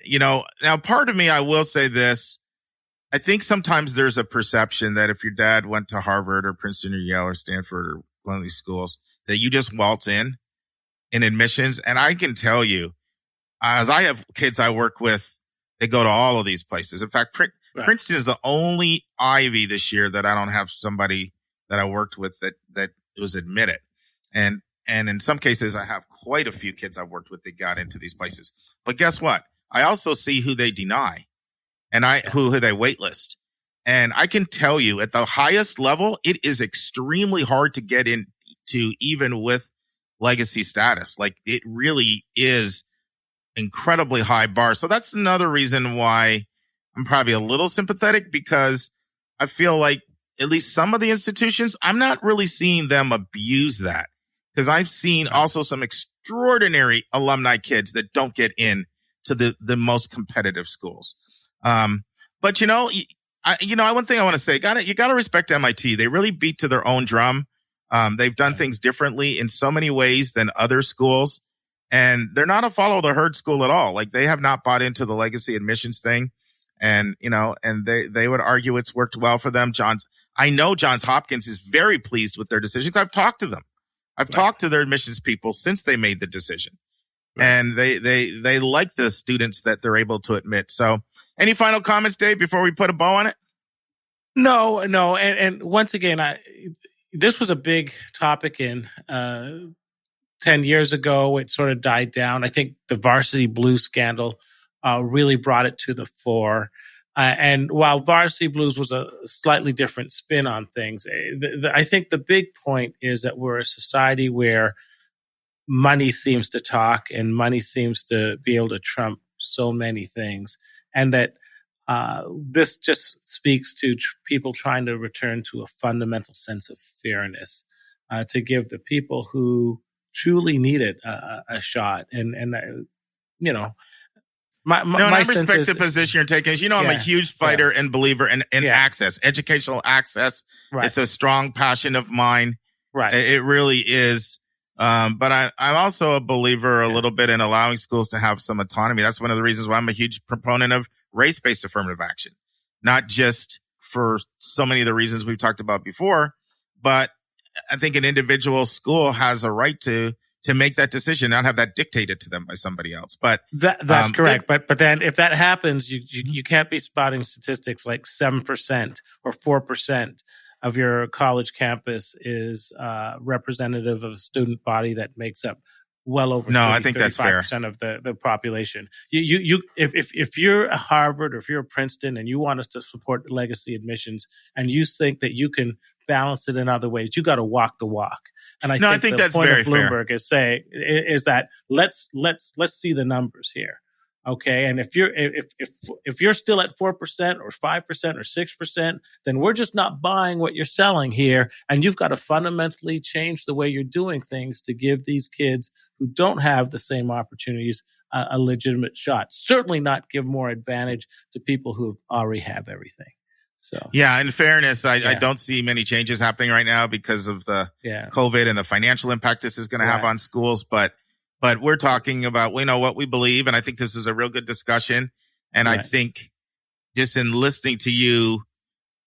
now part of me, I will say this. I think sometimes there's a perception that if your dad went to Harvard or Princeton or Yale or Stanford or one of these schools, that you just waltz in admissions. And I can tell you, as I have kids I work with, they go to all of these places. In fact, Princeton is the only Ivy this year that I don't have somebody that I worked with that was admitted. And in some cases, I have quite a few kids I've worked with that got into these places. But guess what? I also see who they deny and who they waitlist. And I can tell you at the highest level, it is extremely hard to get into even with legacy status. Like it really is incredibly high bar. So that's another reason why I'm probably a little sympathetic, because I feel like at least some of the institutions, I'm not really seeing them abuse that, because I've seen also some extraordinary alumni kids that don't get in to the most competitive schools. But one thing I want to say, you got to respect MIT. They really beat to their own drum. They've done things differently in so many ways than other schools, and they're not a follow the herd school at all. Like they have not bought into the legacy admissions thing. And, and they would argue it's worked well for them. I know Johns Hopkins is very pleased with their decisions. I've talked to them. I've talked to their admissions people since they made the decision. Right. And they like the students that they're able to admit. So any final comments, Dave, before we put a bow on it? No. And once again, this was a big topic in 10 years ago. It sort of died down. I think the Varsity Blues scandal really brought it to the fore. And while Varsity Blues was a slightly different spin on things, I think the big point is that we're a society where money seems to talk and money seems to be able to trump so many things. And that this just speaks to people trying to return to a fundamental sense of fairness, to give the people who truly need it a shot. And No, and I sense respect is, the position you're taking. As you know, I'm a huge fighter and believer in access, educational access. Right. It's a strong passion of mine. Right. It really is. But I'm also a believer a little bit in allowing schools to have some autonomy. That's one of the reasons why I'm a huge proponent of race-based affirmative action, not just for so many of the reasons we've talked about before, but I think an individual school has a right to make that decision, not have that dictated to them by somebody else. But that's correct. But then if that happens, you can't be spotting statistics like 7% or 4% of your college campus is representative of a student body that makes up well over 35% of the population. If you're a Harvard or if you're a Princeton and you want us to support legacy admissions and you think that you can balance it in other ways, you got to walk the walk. And I think the point of Bloomberg is that let's see the numbers here. Okay. And if you're still at 4% or 5% or 6%, then we're just not buying what you're selling here. And you've got to fundamentally change the way you're doing things to give these kids who don't have the same opportunities a legitimate shot. Certainly not give more advantage to people who already have everything. So yeah, in fairness, I don't see many changes happening right now because of the COVID and the financial impact this is going to have on schools. But we're talking about, we know what we believe. And I think this is a real good discussion. And I think just in listening to you,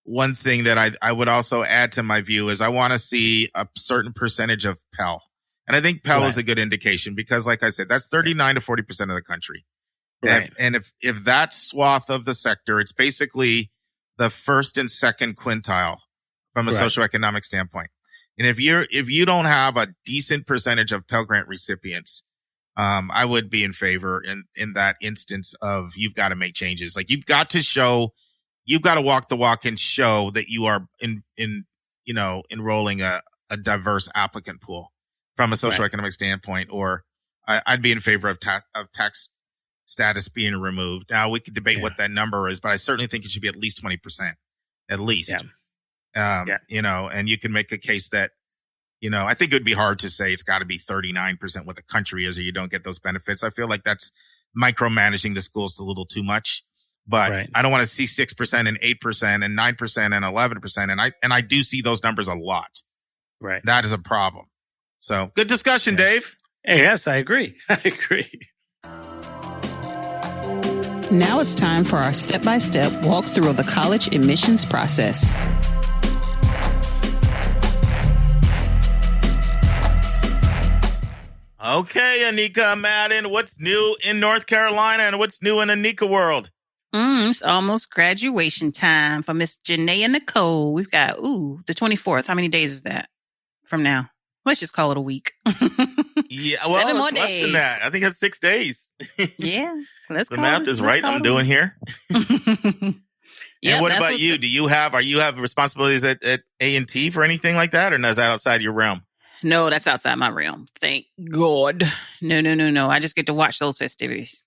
one thing that I would also add to my view is I want to see a certain percentage of Pell. And I think Pell is a good indication because, like I said, that's 39 to 40% of the country. Right. And if that swath of the sector, it's basically the first and second quintile from a socioeconomic standpoint. And if you don't have a decent percentage of Pell Grant recipients, I would be in favor in that instance of you've got to make changes. Like you've got to walk the walk and show that you are enrolling a diverse applicant pool from a socioeconomic standpoint, or I'd be in favor of tax status being removed. Now we could debate what that number is, but I certainly think it should be at least 20%, at least. And you can make a case that, I think it would be hard to say it's got to be 39% what the country is, or you don't get those benefits. I feel like that's micromanaging the schools a little too much, but I don't want to see 6% and 8% and 9% and 11%. And I do see those numbers a lot. Right. That is a problem. So good discussion, Dave. Hey, yes, I agree. I agree. Now it's time for our step-by-step walkthrough of the college admissions process. Okay, Anika Madden, what's new in North Carolina and what's new in Anika world? It's almost graduation time for Miss Janae and Nicole. We've got, the 24th. How many days is that from now? Let's just call it a week. Yeah, well, 7 more it's less days. than that. I think it's 6 days. Yeah, the math is right. I'm doing here. And what about you? Do you have responsibilities at A&T for anything like that, or is that outside your realm? No, that's outside my realm. Thank God. No. I just get to watch those festivities.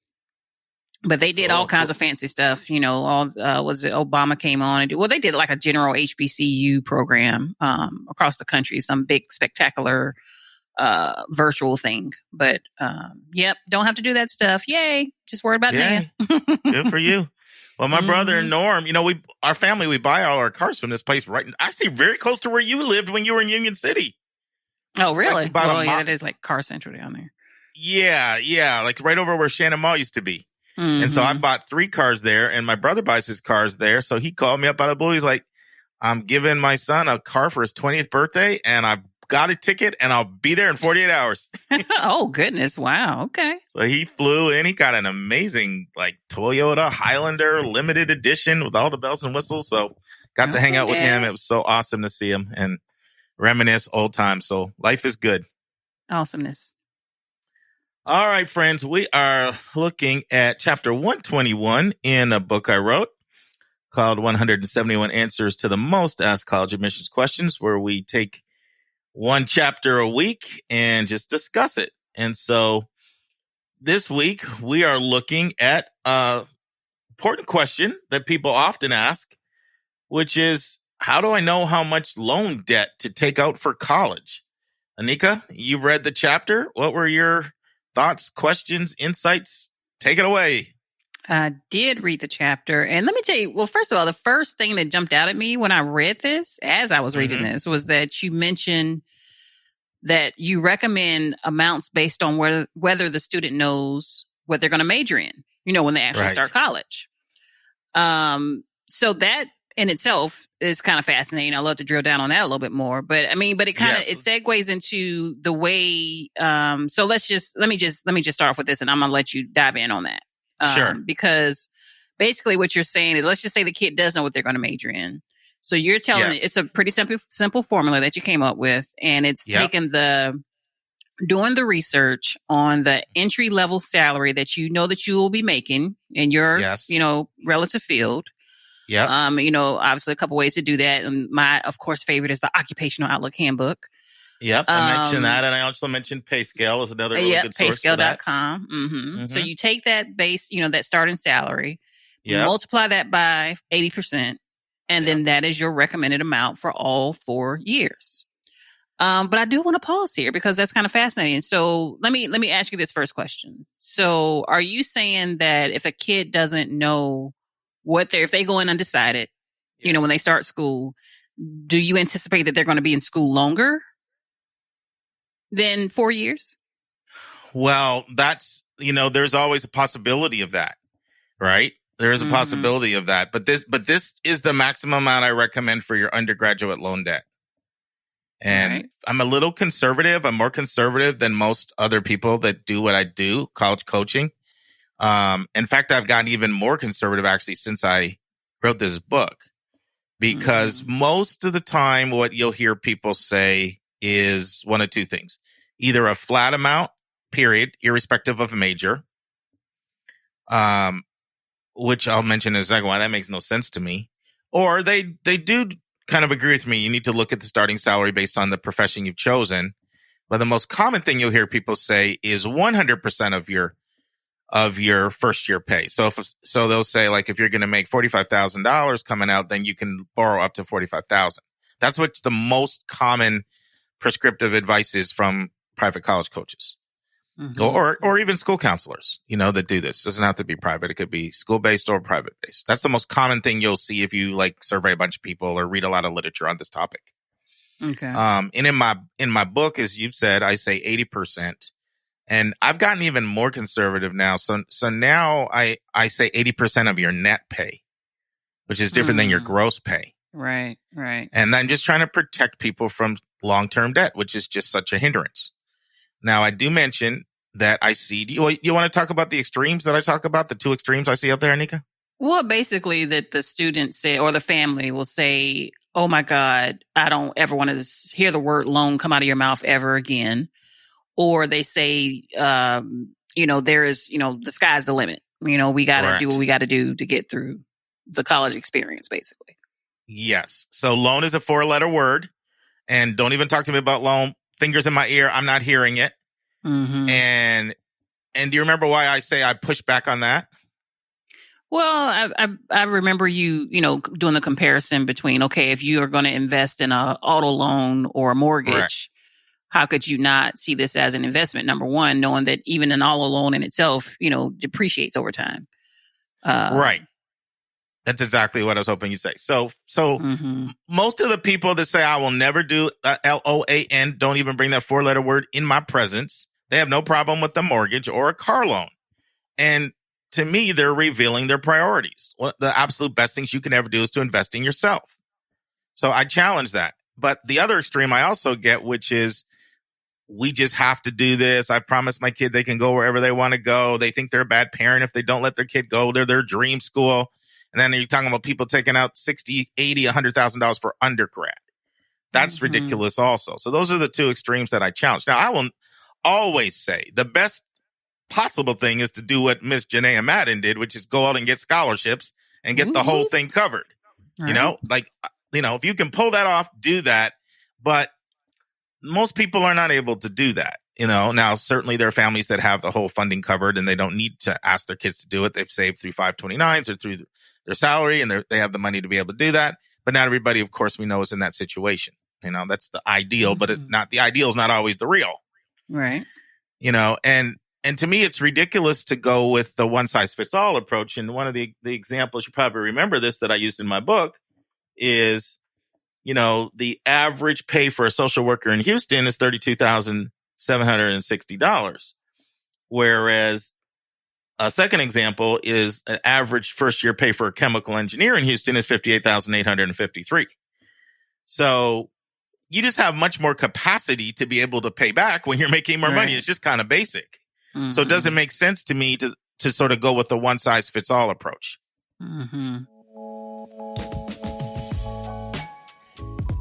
But they did all kinds of fancy stuff. Obama came on and they did like a general HBCU program across the country, some big spectacular virtual thing. But don't have to do that stuff. Yay. Just worried about that. Good for you. Well, my brother and Norm, our family, we buy all our cars from this place actually very close to where you lived when you were in Union City. Oh, really? It is like Car Central down there. Yeah. Like right over where Shannon Mall used to be. Mm-hmm. And so I bought 3 cars there, and my brother buys his cars there. So he called me up out of the blue. He's like, I'm giving my son a car for his 20th birthday, and I've got a ticket, and I'll be there in 48 hours. Oh, goodness. Wow. Okay. So he flew in. He got an amazing Toyota Highlander limited edition with all the bells and whistles. So got to hang out with him. It was so awesome to see him and reminisce old times. So life is good. Awesomeness. All right, friends, we are looking at chapter 121 in a book I wrote called 171 Answers to the Most Asked College Admissions Questions, where we take one chapter a week and just discuss it. And so this week we are looking at an important question that people often ask, which is, how do I know how much loan debt to take out for college? Anika, you've read the chapter. What were your thoughts, questions, insights? Take it away. I did read the chapter. And let me tell you, well, first of all, the first thing that jumped out at me when I read this, as I was reading this, was that you mentioned that you recommend amounts based on whether the student knows what they're going to major in, when they actually start college. So that in itself is kind of fascinating. I'd love to drill down on that a little bit more. But it kind of it segues into the way. So let me just start off with this, and I'm gonna let you dive in on that. Sure. Because basically what you're saying is, let's just say the kid does know what they're going to major in. So you're telling it's a pretty simple formula that you came up with, and it's taking doing the research on the entry level salary that you will be making in your relative field. Yeah. Obviously a couple ways to do that. And my, of course, favorite is the Occupational Outlook Handbook. Yep. I mentioned that. And I also mentioned PayScale is another really good source for that. Payscale.com. Mm-hmm. So you take that base, that starting salary, multiply that by 80%. And then that is your recommended amount for all 4 years. But I do want to pause here because that's kind of fascinating. So let me ask you this first question. So are you saying that if a kid doesn't know if they go in undecided, when they start school, do you anticipate that they're going to be in school longer than 4 years? Well, that's, there's always a possibility of that, right? There is a possibility of that. But this is the maximum amount I recommend for your undergraduate loan debt. And I'm a little conservative. I'm more conservative than most other people that do what I do, college coaching. In fact, I've gotten even more conservative actually since I wrote this book, because most of the time what you'll hear people say is one of two things: either a flat amount, period, irrespective of a major, which I'll mention in a second why that makes no sense to me, or they do kind of agree with me. You need to look at the starting salary based on the profession you've chosen. But the most common thing you'll hear people say is 100% of your first year pay. So they'll say, like, if you're going to make $45,000 coming out, then you can borrow up to $45,000. That's what the most common prescriptive advice is from private college coaches, or even school counselors, that do this. It doesn't have to be private. It could be school-based or private-based. That's the most common thing you'll see if you survey a bunch of people or read a lot of literature on this topic. Okay. And in my book, as you've said, I say 80%. And I've gotten even more conservative now. So now I say 80% of your net pay, which is different than your gross pay. Right. And I'm just trying to protect people from long-term debt, which is just such a hindrance. Now, I do mention that I see, you want to talk about the extremes that I talk about, the two extremes I see out there, Anika? Well, basically that the student say, or the family will say, oh my God, I don't ever want to hear the word loan come out of your mouth ever again. Or they say, there is, the sky's the limit. We got to do what we got to do to get through the college experience, basically. Yes. So loan is a 4-letter word. And don't even talk to me about loan. Fingers in my ear. I'm not hearing it. And do you remember why I say I push back on that? Well, I remember you, doing the comparison between, okay, if you are going to invest in a auto loan or a mortgage, how could you not see this as an investment? Number one, knowing that even an auto loan in itself, depreciates over time. Right. That's exactly what I was hoping you'd say. So most of the people that say I will never do LOAN, don't even bring that 4-letter word in my presence. They have no problem with a mortgage or a car loan. And to me, they're revealing their priorities. The absolute best things you can ever do is to invest in yourself. So I challenge that. But the other extreme I also get, which is, we just have to do this. I promised my kid they can go wherever they want to go. They think they're a bad parent if they don't let their kid go to their dream school. And then you're talking about people taking out $60,000, $80,000, $100,000 for undergrad. That's ridiculous also. So those are the two extremes that I challenge. Now, I will always say the best possible thing is to do what Miss Janaea Madden did, which is go out and get scholarships and get the whole thing covered. Right. If you can pull that off, do that. But most people are not able to do that. Now certainly there are families that have the whole funding covered and they don't need to ask their kids to do it. They've saved through 529s or through their salary and they have the money to be able to do that. But not everybody, of course, we know is in that situation. That's the ideal, but the ideal is not always the real. Right. And And to me, it's ridiculous to go with the one-size-fits-all approach. And one of the examples, you probably remember this, that I used in my book is, the average pay for a social worker in Houston is $32,760. Whereas a second example is an average first-year pay for a chemical engineer in Houston is $58,853. So you just have much more capacity to be able to pay back when you're making more money. It's just kind of basic. Mm-hmm. So it doesn't make sense to me to sort of go with the one-size-fits-all approach. Mm-hmm.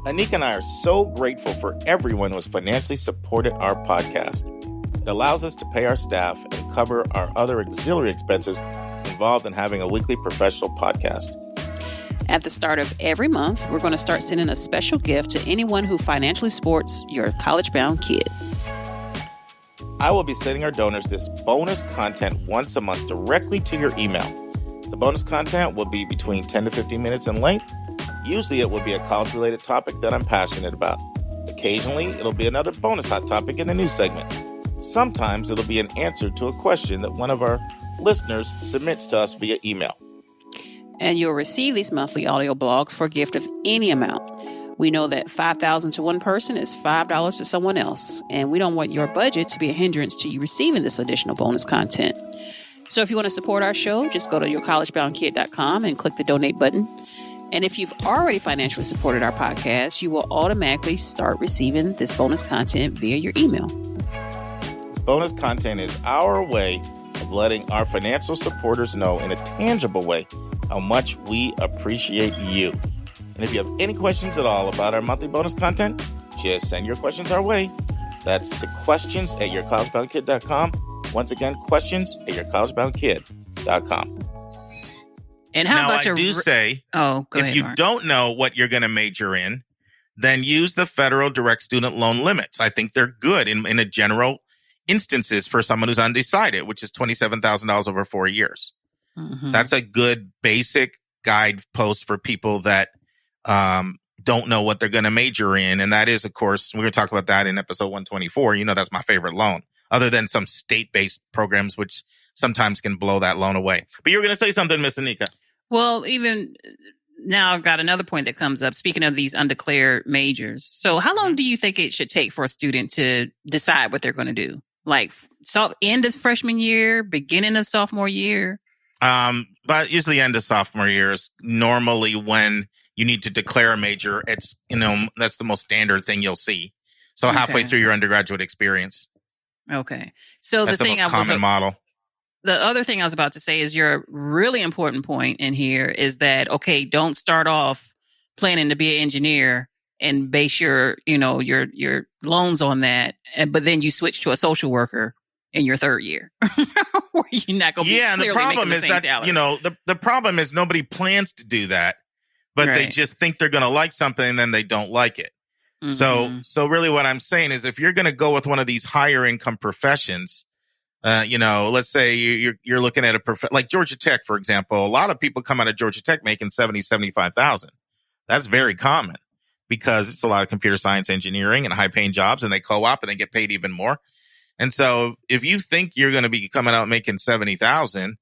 Anika and I are so grateful for everyone who has financially supported our podcast. It allows us to pay our staff and cover our other auxiliary expenses involved in having a weekly professional podcast. At the start of every month, we're going to start sending a special gift to anyone who financially supports your college-bound kid. I will be sending our donors this bonus content once a month directly to your email. The bonus content will be between 10 to 15 minutes in length. Usually it will be a college-related topic that I'm passionate about. Occasionally, it'll be another bonus hot topic in the news segment. Sometimes it'll be an answer to a question that one of our listeners submits to us via email. And you'll receive these monthly audio blogs for a gift of any amount. We know that $5,000 to one person is $5 to someone else, and we don't want your budget to be a hindrance to you receiving this additional bonus content. So if you want to support our show, just go to yourcollegeboundkid.com and click the donate button. And if you've already financially supported our podcast, you will automatically start receiving this bonus content via your email. This bonus content is our way of letting our financial supporters know in a tangible way how much we appreciate you. And if you have any questions at all about our monthly bonus content, just send your questions our way. That's to questions@yourcollegeboundkid.com. Once again, questions@yourcollegeboundkid.com. And how about your... say, if you don't know what you're going to major in, then use the federal direct student loan limits. I think they're good in a general instances for someone who's undecided, which is $27,000 over 4 years. Mm-hmm. That's a good basic guidepost for people that don't know what they're going to major in. And that is, of course, we're going to talk about that in episode 124. That's my favorite loan, other than some state-based programs, which sometimes can blow that loan away. But you're going to say something, Miss Anika. Well, even now I've got another point that comes up. Speaking of these undeclared majors. So how long do you think it should take for a student to decide what they're going to do? Like end of freshman year, beginning of sophomore year? But usually end of sophomore year is normally when you need to declare a major. It's, that's the most standard thing you'll see. So halfway through your undergraduate experience. Okay. So that's the most common model. The other thing I was about to say is your really important point in here is that, okay, don't start off planning to be an engineer and base your loans on that. But then you switch to a social worker in your third year. Where you're not going to be and the problem is that, the problem is nobody plans to do that, but they just think they're going to like something and then they don't like it. Mm-hmm. So really what I'm saying is if you're going to go with one of these higher income professions, let's say you're looking at like Georgia Tech, for example. A lot of people come out of Georgia Tech making $75,000. That's very common because it's a lot of computer science engineering and high paying jobs, and they co-op and they get paid even more. And so if you think you're going to be coming out making $70,000,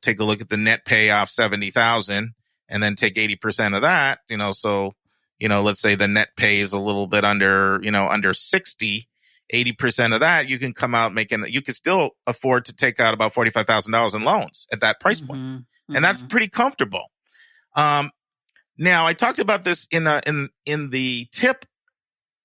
take a look at the net payoff, $70,000, and then take 80% of that, let's say the net pay is a little bit under 60. 80% of that, you can come out you can still afford to take out about $45,000 in loans at that price point. Mm-hmm. And that's pretty comfortable. Now I talked about this in the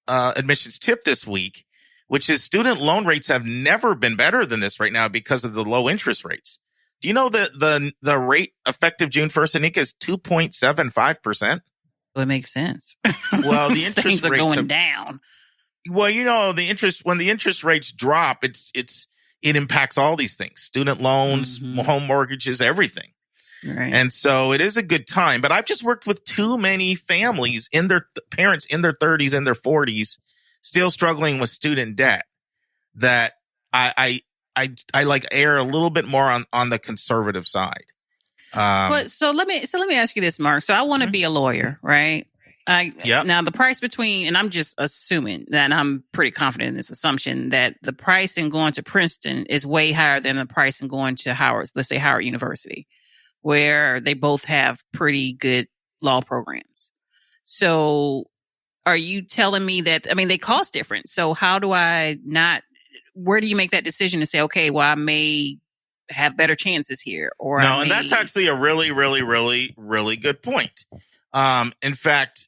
admissions tip this week, which is student loan rates have never been better than this right now because of the low interest rates. Do you know that the rate effective June 1st, Anika, is 2.75%? Well, it makes sense. Well, the interest things are rates going down. Well, when the interest rates drop, it impacts all these things: student loans, home mortgages, everything. Right. And so it is a good time. But I've just worked with too many families parents in their 30s and their 40s still struggling with student debt that I like err a little bit more on the conservative side. So let me ask you this, Mark. So I want to be a lawyer, right? Now the price between, and I'm just assuming that I'm pretty confident in this assumption that the price in going to Princeton is way higher than the price in going to Howard, let's say Howard University, where they both have pretty good law programs. So are you telling me that, I mean, they cost different. So how do I not, where do you make that decision to say, okay, well, I may have better chances here? Or no, and that's actually a really, really, really, really good point. In fact,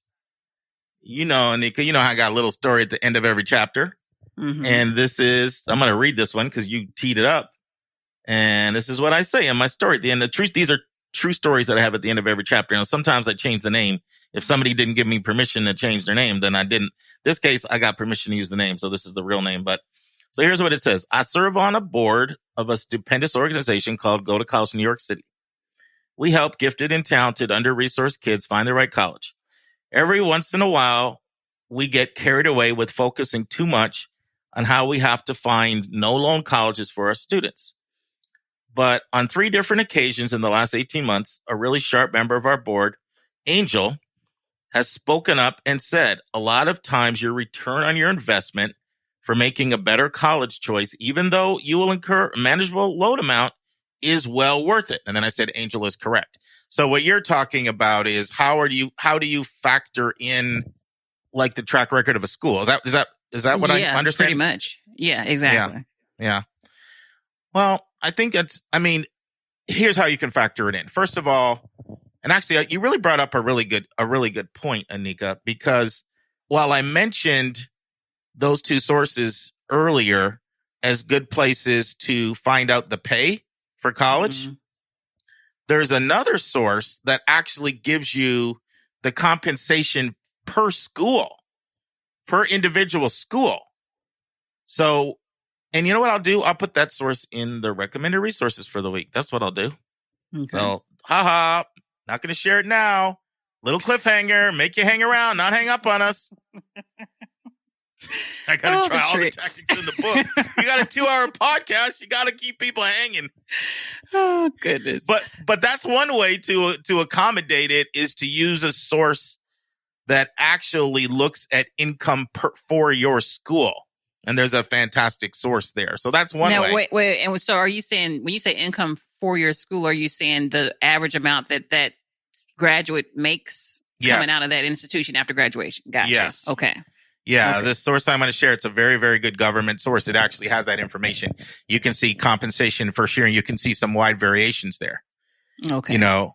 Nika, how I got a little story at the end of every chapter. Mm-hmm. And I'm going to read this one because you teed it up. And this is what I say in my story at the end. These are true stories that I have at the end of every chapter. Sometimes I change the name. If somebody didn't give me permission to change their name, then I didn't. This case, I got permission to use the name. So this is the real name. So here's what it says. I serve on a board of a stupendous organization called Go to College New York City. We help gifted and talented under-resourced kids find the right college. Every once in a while, we get carried away with focusing too much on how we have to find no-loan colleges for our students. But on 3 different occasions in the last 18 months, a really sharp member of our board, Angel, has spoken up and said, a lot of times your return on your investment for making a better college choice, even though you will incur a manageable loan amount, is well worth it. And then I said, Angel is correct. So what you're talking about is how do you factor in like the track record of a school? Is that what I understand? Pretty much. Yeah, exactly. Yeah. Well, I think here's how you can factor it in. First of all, and actually you really brought up a really good point, Anika, because while I mentioned those 2 sources earlier as good places to find out the pay for college, mm-hmm. There's another source that actually gives you the compensation per school, per individual school. So, and you know what I'll do? I'll put that source in the recommended resources for the week. That's what I'll do. Okay. So, not going to share it now. Little cliffhanger, make you hang around, not hang up on us. I got to try all the tactics in the book. You got a 2-hour podcast. You got to keep people hanging. Oh, goodness. But that's one way to accommodate it, is to use a source that actually looks at income for your school. And there's a fantastic source there. So that's one way. Wait. And so are you saying, when you say income for your school, are you saying the average amount that graduate makes coming out of that institution after graduation? Gotcha. Yes. Okay. Yeah, okay. This source I'm going to share, it's a very, very good government source. It actually has that information. You can see compensation for sharing. You can see some wide variations there. Okay. Now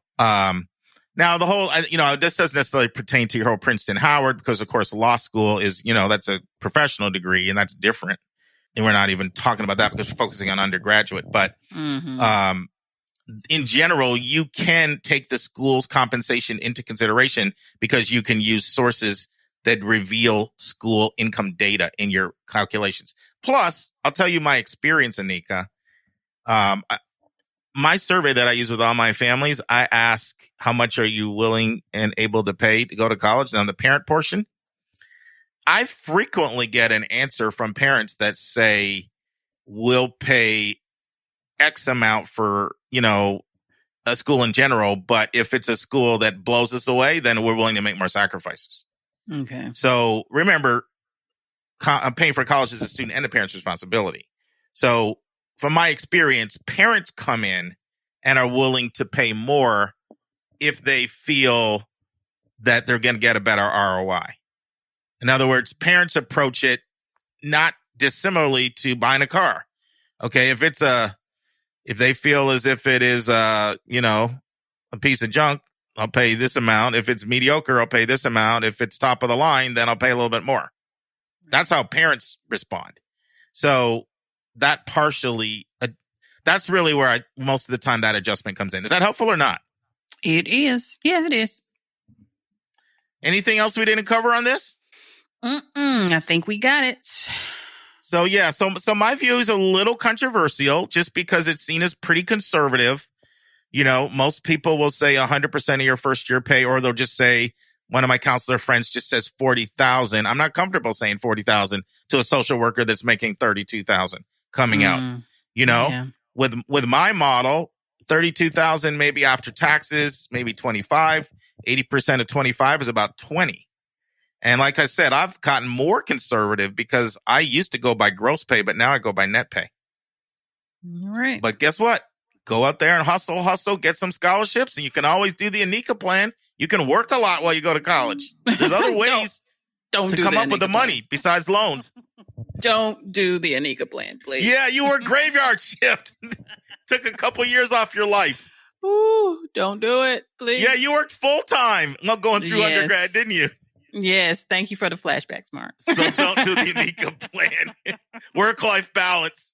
the whole, this doesn't necessarily pertain to your whole Princeton, Howard, because of course law school is, that's a professional degree and that's different. And we're not even talking about that because we're focusing on undergraduate. But mm-hmm. In general, you can take the school's compensation into consideration because you can use sources that reveal school income data in your calculations. Plus, I'll tell you my experience, Anika. My survey that I use with all my families, I ask, how much are you willing and able to pay to go to college? Now, the parent portion, I frequently get an answer from parents that say, we'll pay X amount for, a school in general, but if it's a school that blows us away, then we're willing to make more sacrifices. Okay. So remember, paying for college is a student and a parent's responsibility. So from my experience, parents come in and are willing to pay more if they feel that they're going to get a better ROI. In other words, parents approach it not dissimilarly to buying a car. Okay. If they feel as if it is, a piece of junk, I'll pay this amount. If it's mediocre, I'll pay this amount. If it's top of the line, then I'll pay a little bit more. That's how parents respond. So that partially, that's really where most of the time that adjustment comes in. Is that helpful or not? It is. Yeah, it is. Anything else we didn't cover on this? I think we got it. So yeah, so my view is a little controversial just because it's seen as pretty conservative. Most people will say 100% of your first year pay, or they'll just say, one of my counselor friends just says $40,000. I'm not comfortable saying $40,000 to a social worker that's making $32,000 coming out. Yeah. With my model, $32,000 maybe after taxes, maybe 25. 80% of 25 is about 20. And like I said, I've gotten more conservative because I used to go by gross pay, but now I go by net pay. All right. But guess what? Go out there and hustle, get some scholarships, and you can always do the Anika plan. You can work a lot while you go to college. There's other ways don't to do come the up with the Anika money besides loans. Don't do the Anika plan, please. Yeah, you work graveyard shift. Took a couple years off your life. Ooh, don't do it, please. Yeah, you worked full time not going through undergrad, didn't you? Yes, thank you for the flashbacks, Mark. So don't do the Anika plan. Work-life balance.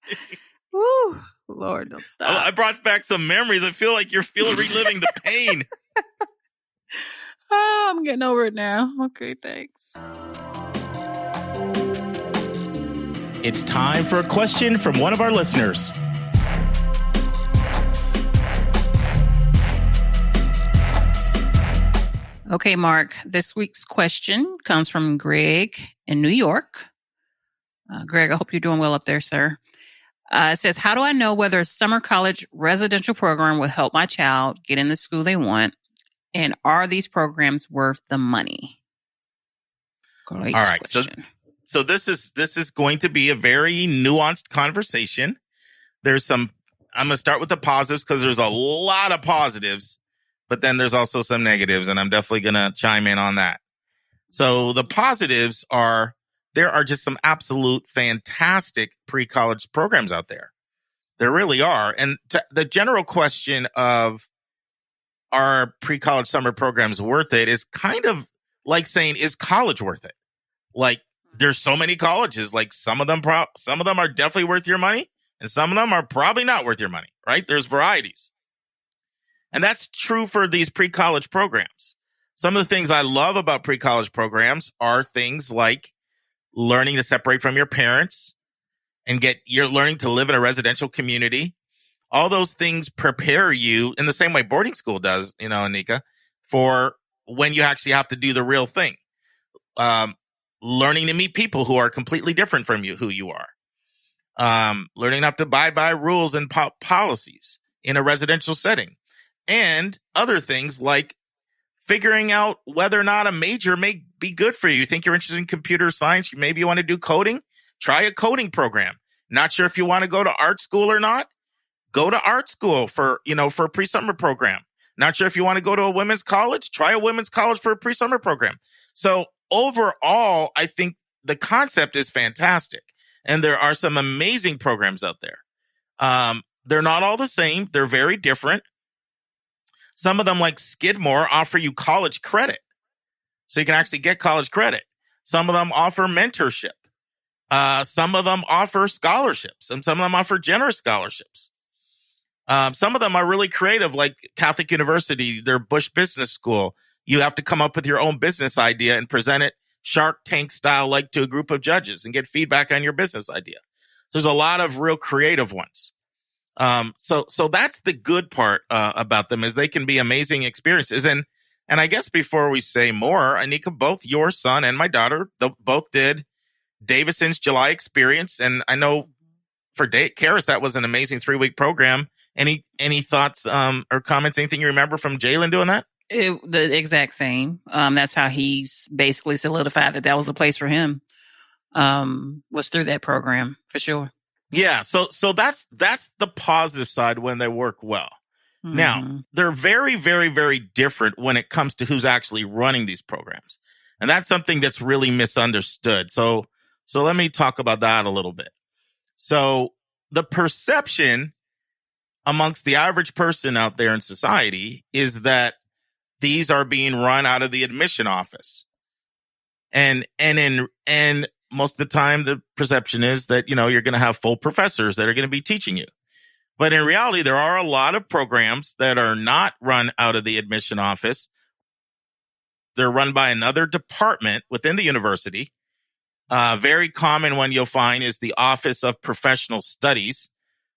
Woo, Lord, don't stop. I brought back some memories. I feel like you're reliving the pain. Oh, I'm getting over it now. Okay, thanks. It's time for a question from one of our listeners. Okay, Mark, this week's question comes from Greg in New York. Greg, I hope you're doing well up there, sir. It says, how do I know whether a summer college residential program will help my child get in the school they want? And are these programs worth the money? Great All right. question. So this is going to be a very nuanced conversation. I'm going to start with the positives because there's a lot of positives, but then there's also some negatives, and I'm definitely going to chime in on that. So the positives are there are just some absolute fantastic pre-college programs out there. There really are. And the general question of are pre-college summer programs worth it is kind of like saying, is college worth it? Like, there's so many colleges, like some of them are definitely worth your money, and some of them are probably not worth your money, right? There's varieties. And that's true for these pre-college programs. Some of the things I love about pre-college programs are things like learning to separate from your parents and you're learning to live in a residential community. All those things prepare you in the same way boarding school does, Anika, for when you actually have to do the real thing. Learning to meet people who are completely different from you, who you are. Learning not to abide by rules and policies in a residential setting. And other things like figuring out whether or not a major may be good for you. You think you're interested in computer science, maybe you want to do coding? Try a coding program. Not sure if you want to go to art school or not? Go to art school for a pre-summer program. Not sure if you want to go to a women's college? Try a women's college for a pre-summer program. So overall, I think the concept is fantastic. And there are some amazing programs out there. They're not all the same. They're very different. Some of them, like Skidmore, offer you college credit. So you can actually get college credit. Some of them offer mentorship. Some of them offer scholarships. And some of them offer generous scholarships. Some of them are really creative, like Catholic University, their Bush Business School. You have to come up with your own business idea and present it Shark Tank style, like to a group of judges, and get feedback on your business idea. There's a lot of real creative ones. So that's the good part about them, is they can be amazing experiences. And I guess before we say more, Anika, both your son and my daughter both did Davidson's July experience, and I know for Karis that was an amazing 3-week program. Any thoughts or comments? Anything you remember from Jalen doing that? The exact same. That's how he basically solidified that was the place for him. Was through that program for sure. Yeah. So that's the positive side when they work well. Mm-hmm. Now they're very, very, very different when it comes to who's actually running these programs, and that's something that's really misunderstood. So let me talk about that a little bit. So the perception amongst the average person out there in society is that these are being run out of the admission office. And most of the time the perception is that, you're going to have full professors that are going to be teaching you. But in reality, there are a lot of programs that are not run out of the admission office. They're run by another department within the university. Very common one you'll find is the Office of Professional Studies.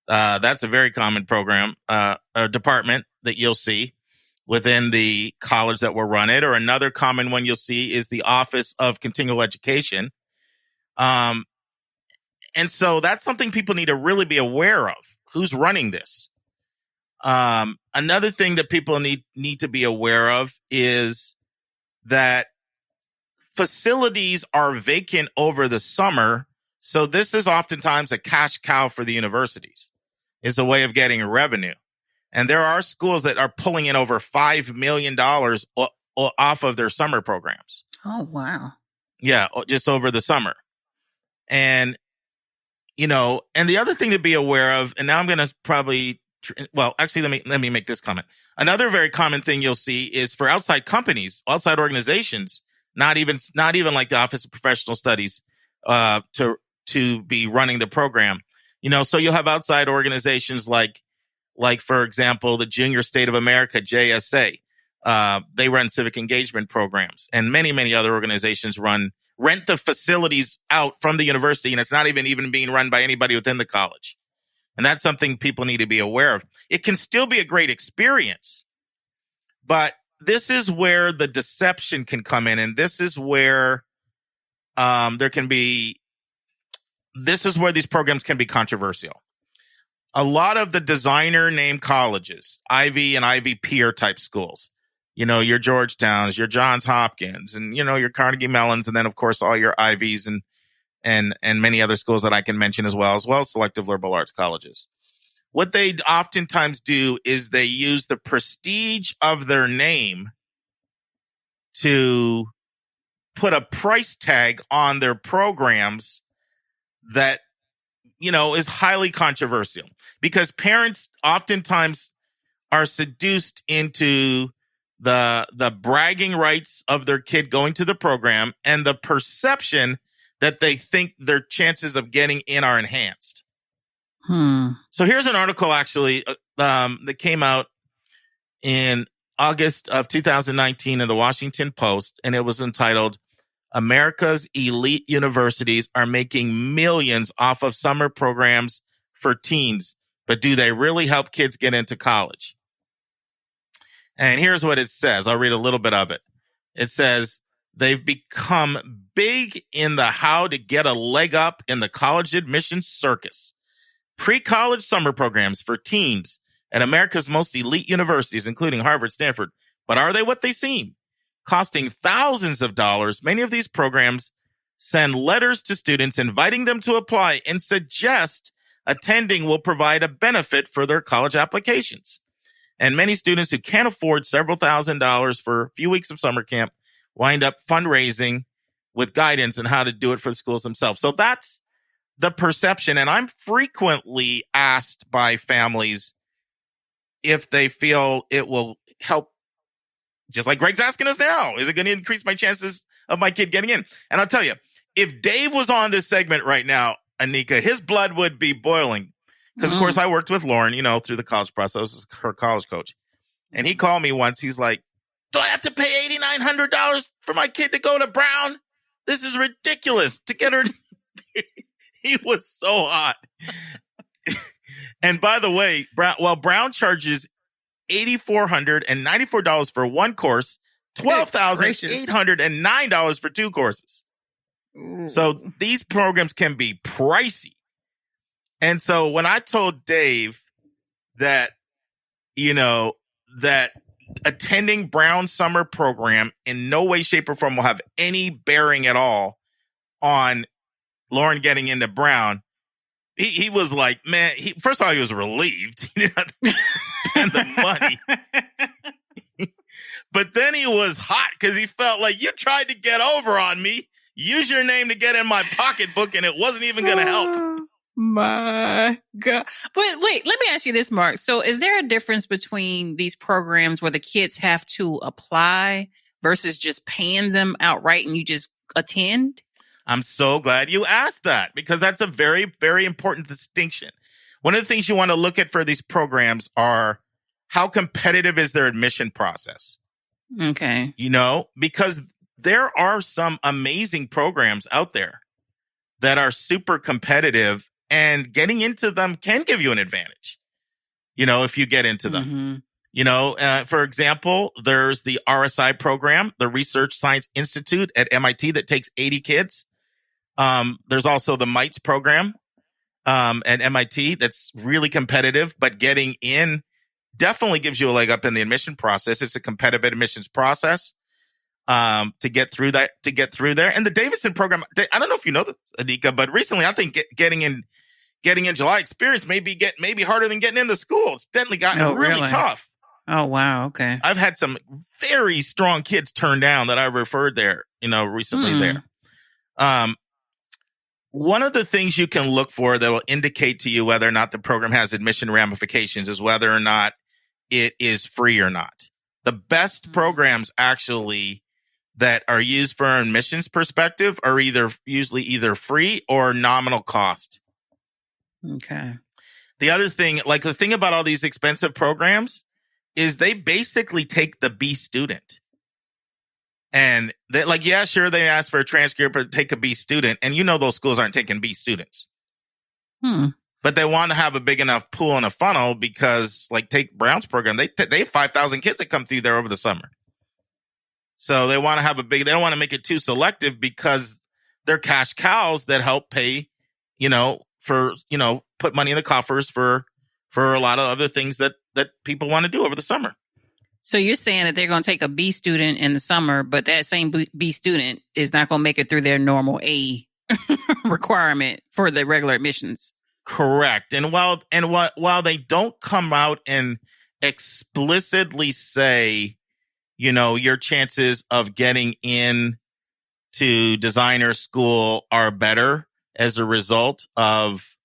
That's a very common program, or department that you'll see within the college that will run it. Or another common one you'll see is the Office of Continual Education. And so that's something people need to really be aware of. Who's running this? Another thing that people need to be aware of is that facilities are vacant over the summer. So this is oftentimes a cash cow for the universities. It's a way of getting revenue. And there are schools that are pulling in over $5 million off of their summer programs. Oh, wow. Yeah, just over the summer. And, and the other thing to be aware of, and now I'm going to probably, actually, let me make this comment. Another very common thing you'll see is for outside companies, outside organizations, not even like the Office of Professional Studies, to be running the program. So you'll have outside organizations like, for example, the Junior State of America, JSA. They run civic engagement programs, and many, many other organizations rent the facilities out from the university, and it's not even being run by anybody within the college. And that's something people need to be aware of. It can still be a great experience, but this is where the deception can come in, and this is where these programs can be controversial. A lot of the designer name colleges, Ivy and Ivy peer type schools, your Georgetowns, your Johns Hopkins, and, your Carnegie Mellons, and then, of course, all your Ivies and many other schools that I can mention as well as selective liberal arts colleges. What they oftentimes do is they use the prestige of their name to put a price tag on their programs that, is highly controversial, because parents oftentimes are seduced into the bragging rights of their kid going to the program and the perception that they think their chances of getting in are enhanced. So here's an article actually that came out in August of 2019 in the Washington Post, and it was entitled, "America's Elite Universities Are Making Millions Off of Summer Programs for Teens, but do they really help kids get into college?" And here's what it says. I'll read a little bit of it. It says, "They've become big in the how to get a leg up in the college admissions circus. Pre-college summer programs for teens at America's most elite universities, including Harvard, Stanford. But are they what they seem? Costing thousands of dollars, many of these programs send letters to students inviting them to apply and suggest attending will provide a benefit for their college applications. And many students who can't afford several $1,000s for a few weeks of summer camp wind up fundraising with guidance on how to do it for the schools themselves." So that's the perception. And I'm frequently asked by families if they feel it will help, just like Greg's asking us now. Is it going to increase my chances of my kid getting in? And I'll tell you, if Dave was on this segment right now, Anika, his blood would be boiling. Because, of course, I worked with Lauren, through the college process. I was her college coach. And he called me once. He's like, "Do I have to pay $8,900 for my kid to go to Brown? This is ridiculous to get her." He was so hot. And by the way, Brown charges $8,494 for one course, $12,809 for two courses. Ooh. So these programs can be pricey. And so when I told Dave that, that attending Brown summer program in no way, shape, or form will have any bearing at all on Lauren getting into Brown, he was like, man, first of all, he was relieved. He didn't have to spend the money. But then he was hot because he felt like, you tried to get over on me, use your name to get in my pocketbook, and it wasn't even going to help. My God. But wait, let me ask you this, Mark. So is there a difference between these programs where the kids have to apply versus just paying them outright and you just attend? I'm so glad you asked that, because that's a very, very important distinction. One of the things you want to look at for these programs are how competitive is their admission process. Okay. Because there are some amazing programs out there that are super competitive, and getting into them can give you an advantage, if you get into them. Mm-hmm. For example, there's the RSI program, the Research Science Institute at MIT, that takes 80 kids. There's also the MITES program at MIT that's really competitive, but getting in definitely gives you a leg up in the admission process. It's a competitive admissions process. to get through there. And the Davidson program, I don't know if you know this, Anika, but recently I think getting in July experience may be harder than getting into school. It's definitely gotten really tough. Oh, wow. Okay. I've had some very strong kids turn down that I referred there, recently there. One of the things you can look for that will indicate to you whether or not the program has admission ramifications is whether or not it is free or not. The best programs actually that are used for an admissions perspective are usually either free or nominal cost. Okay. The other thing, like the thing about all these expensive programs is they basically take the B student. And they they ask for a transcript, but take a B student. And those schools aren't taking B students. But they want to have a big enough pool and a funnel because, take Brown's program, they have 5,000 kids that come through there over the summer. So they want to have they don't want to make it too selective because they're cash cows that help pay, put money in the coffers for a lot of other things that people want to do over the summer. So you're saying that they're going to take a B student in the summer, but that same B student is not going to make it through their normal A requirement for the regular admissions. Correct. And while they don't come out and explicitly say, your chances of getting in to designer school are better as a result of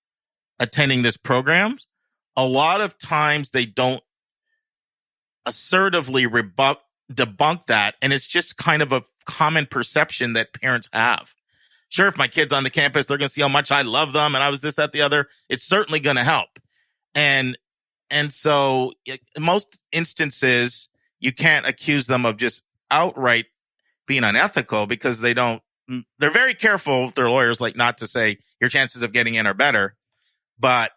attending this program, a lot of times they don't assertively debunk that. And it's just kind of a common perception that parents have. Sure, if my kid's on the campus, they're going to see how much I love them and I was this, that, the other. It's certainly going to help. And so in most instances, you can't accuse them of just outright being unethical because they're very careful with their lawyers, not to say your chances of getting in are better. But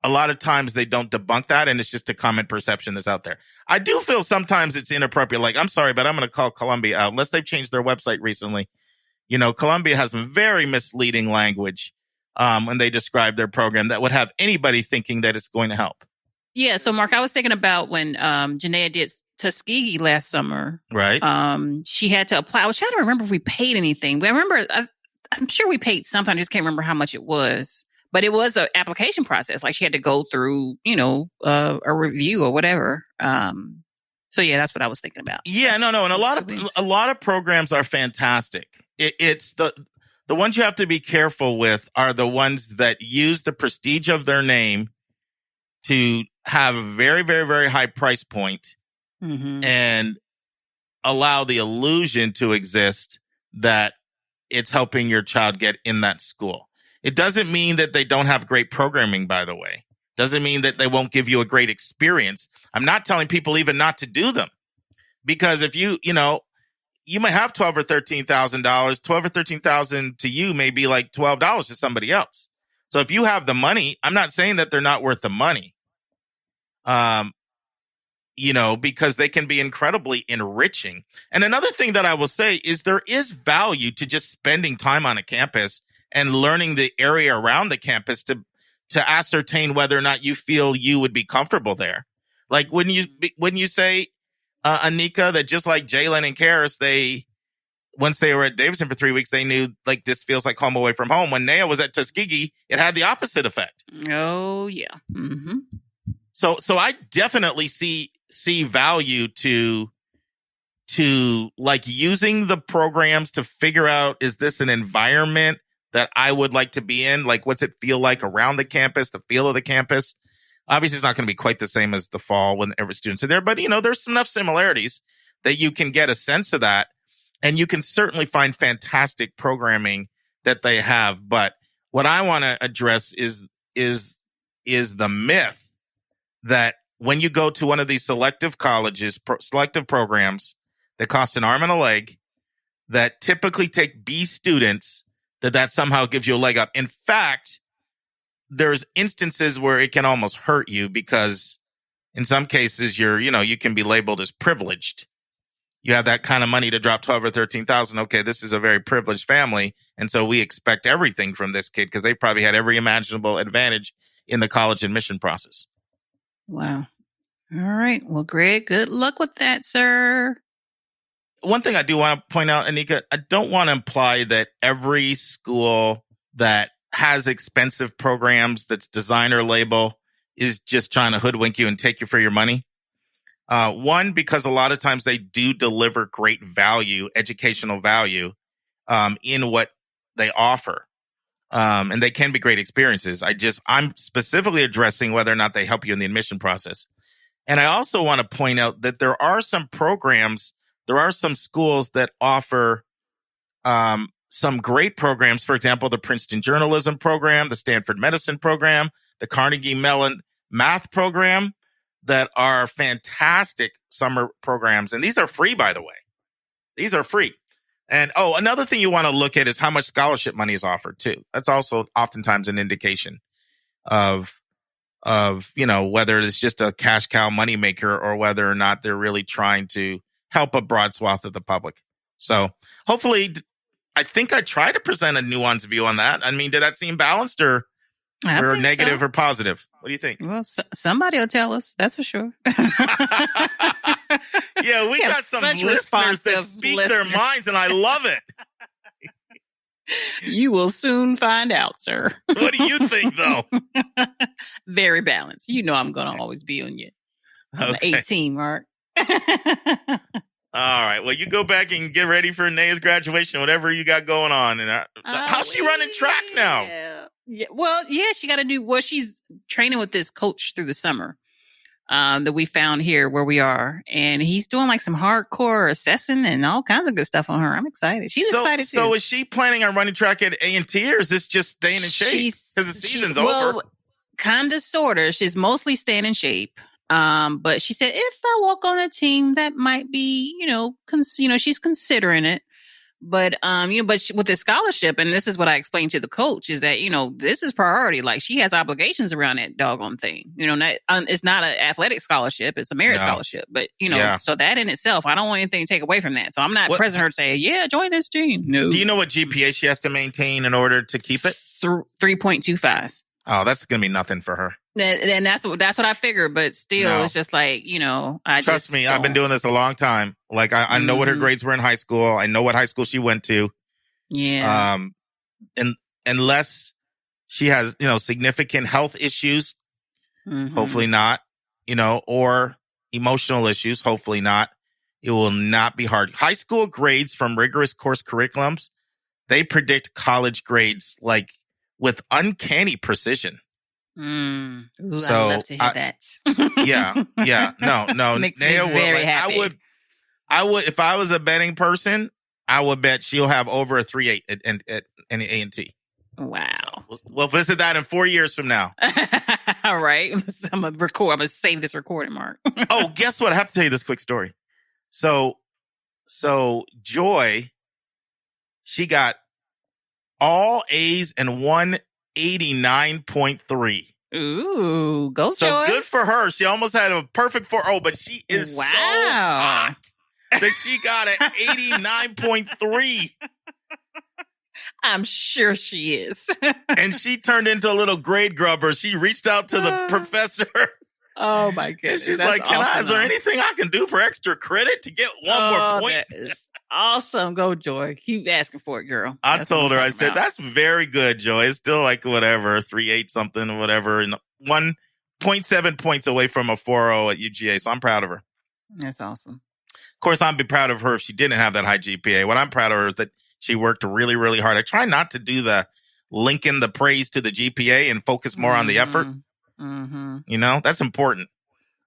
a lot of times they don't debunk that, and it's just a common perception that's out there. I do feel sometimes it's inappropriate. I'm sorry, but I'm going to call Columbia out unless they've changed their website recently. Columbia has some very misleading language when they describe their program that would have anybody thinking that it's going to help. Yeah. So, Mark, I was thinking about when Janaea did Tuskegee last summer. Right. She had to apply. I was trying to remember if we paid anything. I'm sure we paid something. I just can't remember how much it was. But it was an application process. She had to go through, a review or whatever. So yeah, that's what I was thinking about. Yeah, no, and a lot of programs are fantastic. It's the ones you have to be careful with are the ones that use the prestige of their name to have a very, very, very high price point and allow the illusion to exist that it's helping your child get in that school. It doesn't mean that they don't have great programming, by the way. Doesn't mean that they won't give you a great experience. I'm not telling people even not to do them. Because if you might have $12,000 or $13,000, $12,000 or $13,000 to you may be like $12 to somebody else. So if you have the money, I'm not saying that they're not worth the money. Because they can be incredibly enriching. And another thing that I will say is there is value to just spending time on a campus and learning the area around the campus to ascertain whether or not you feel you would be comfortable there. Like when you say, Anika, that just like Jalen and Karis, once they were at Davidson for 3 weeks, they knew this feels like home away from home. When Naya was at Tuskegee, it had the opposite effect. Oh yeah. Mm-hmm. So I definitely see value to using the programs to figure out, is this an environment that I would like to be in? What's it feel like around the campus, the feel of the campus? Obviously, it's not going to be quite the same as the fall when every student's are there, but there's enough similarities that you can get a sense of that, and you can certainly find fantastic programming that they have. But what I want to address is the myth that when you go to one of these selective colleges, selective programs that cost an arm and a leg, that typically take B students, that somehow gives you a leg up. In fact, there's instances where it can almost hurt you because in some cases you can be labeled as privileged. You have that kind of money to drop $12,000 or $13,000. Okay, this is a very privileged family, and so we expect everything from this kid because they probably had every imaginable advantage in the college admission process. Wow. All right. Well, Greg, good luck with that, sir. one thing I do want to point out, Anika, I don't want to imply that every school that has expensive programs that's designer label is just trying to hoodwink you and take you for your money. One, because a lot of times they do deliver great value, educational value, in what they offer. And they can be great experiences. I'm specifically addressing whether or not they help you in the admission process. And I also want to point out that there are some programs, there are some schools that offer some great programs. For example, the Princeton Journalism Program, the Stanford Medicine Program, the Carnegie Mellon Math Program, that are fantastic summer programs. And these are free, by the way. These are free. And another thing you want to look at is how much scholarship money is offered too. That's also oftentimes an indication of whether it's just a cash cow moneymaker or whether or not they're really trying to help a broad swath of the public. So hopefully, I think I try to present a nuanced view on that. I mean, did that seem balanced or negative or positive? What do you think? Well, somebody will tell us. That's for sure. Yeah, we got some listeners that speak their minds, and I love it. You will soon find out, sir. What do you think, though? Very balanced. You know I'm going to always be on you. The 18, Mark. All right. Well, you go back and get ready for Naya's graduation, whatever you got going on. And how's she running track now? Yeah. Well, yeah, she got to do. Well, she's training with this coach through the summer that we found here where we are, and he's doing like some hardcore assessing and all kinds of good stuff on her. I'm excited. She's excited too. So, is she planning on running track at A&T, or is this just staying in shape because the season's over? Well, kind of, sort of. She's mostly staying in shape. But she said if I walk on a team, that might be, she's considering it. But, with the scholarship, and this is what I explained to the coach, is that, this is priority. Like, she has obligations around that doggone thing. It's not an athletic scholarship. It's a merit scholarship. But, so that in itself, I don't want anything to take away from that. So I'm not pressing her to say, yeah, join this team. No. Do you know what GPA she has to maintain in order to keep it? 3.25. Oh, that's going to be nothing for her. And that's what I figured, but still, It's just like, Trust me, I've been doing this a long time. Like, I know what her grades were in high school. I know what high school she went to. Yeah. And unless she has, significant health issues, hopefully not, or emotional issues, hopefully not, it will not be hard. High school grades from rigorous course curriculums, they predict college grades like with uncanny precision. Ooh, so I'd love to hear that. Yeah. No. Makes me very happy. I would, if I was a betting person, I would bet she'll have over a 3.8 at A&T. Wow. We'll visit that in 4 years from now. All right. I'm going to save this recording, Mark. Oh, guess what? I have to tell you this quick story. So Joy, she got all A's and 189.3. Ooh, go Joy. So good for her. She almost had a perfect 4.0, but she is so hot that she got an 89.3. I'm sure she is. And she turned into a little grade grubber. She reached out to the professor. Oh my goodness. She's like, is there anything I can do for extra credit to get one more point? That is awesome. Go, Joy. Keep asking for it, girl. I told her, I said, that's very good, Joy. It's still like whatever, 3.8 something or whatever. And 1.7 points away from a 4.0 at UGA. So I'm proud of her. That's awesome. Of course, I'd be proud of her if she didn't have that high GPA. What I'm proud of her is that she worked really, really hard. I try not to do the linking the praise to the GPA and focus more on the effort. Mm-hmm. That's important.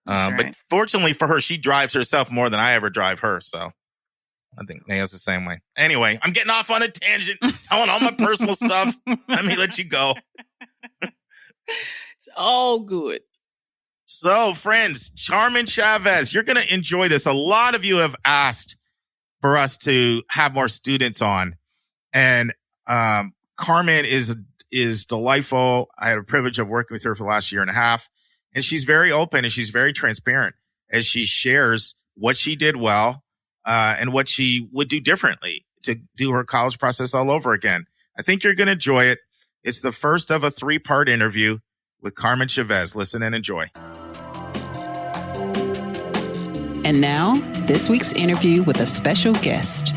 That's right. But fortunately for her, she drives herself more than I ever drive her. So I think Naya's the same way. Anyway, I'm getting off on a tangent, telling all my personal stuff. Let me let you go. It's all good. So, friends, Carmen Chavez, you're going to enjoy this. A lot of you have asked for us to have more students on. And Carmen is delightful. I had a privilege of working with her for the last year and a half. And she's very open and she's very transparent as she shares what she did well and what she would do differently to do her college process all over again. I think you're going to enjoy it. It's the first of a 3-part interview with Carmen Chavez. Listen and enjoy. And now, this week's interview with a special guest.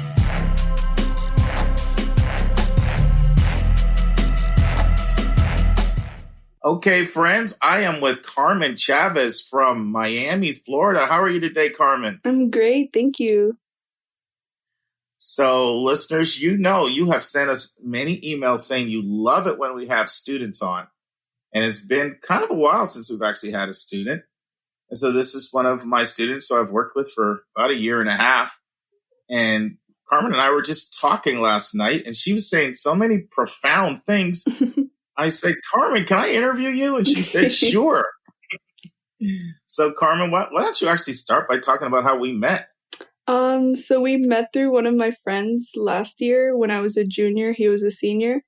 Okay, friends, I am with Carmen Chavez from Miami, Florida. How are you today, Carmen? I'm great. Thank you. So, listeners, you know you have sent us many emails saying you love it when we have students on. And it's been kind of a while since we've actually had a student. And so this is one of my students who I've worked with for about a year and a half. And Carmen and I were just talking last night, and she was saying so many profound things. I said, Carmen, can I interview you? And she said, sure. So, Carmen, why don't you actually start by talking about how we met? So we met through one of my friends last year when I was a junior. He was a senior.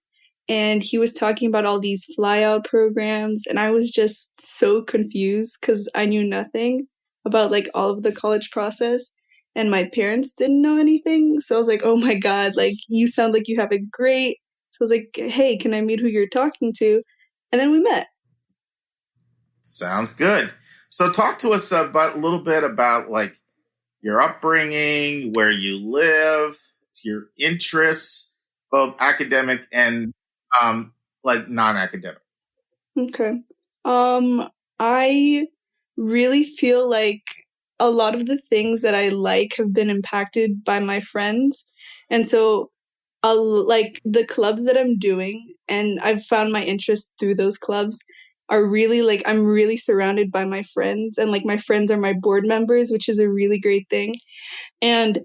And he was talking about all these flyout programs. And I was just so confused because I knew nothing about like all of the college process. And my parents didn't know anything. So I was like, oh my God, like you sound like you have it great. So I was like, hey, can I meet who you're talking to? And then we met. Sounds good. So talk to us about a little bit about like your upbringing, where you live, your interests, both academic and like non-academic. Okay. I really feel like a lot of the things that I like have been impacted by my friends. And so like the clubs that I'm doing, and I've found my interest through those clubs, are really like I'm really surrounded by my friends, and like my friends are my board members, which is a really great thing. And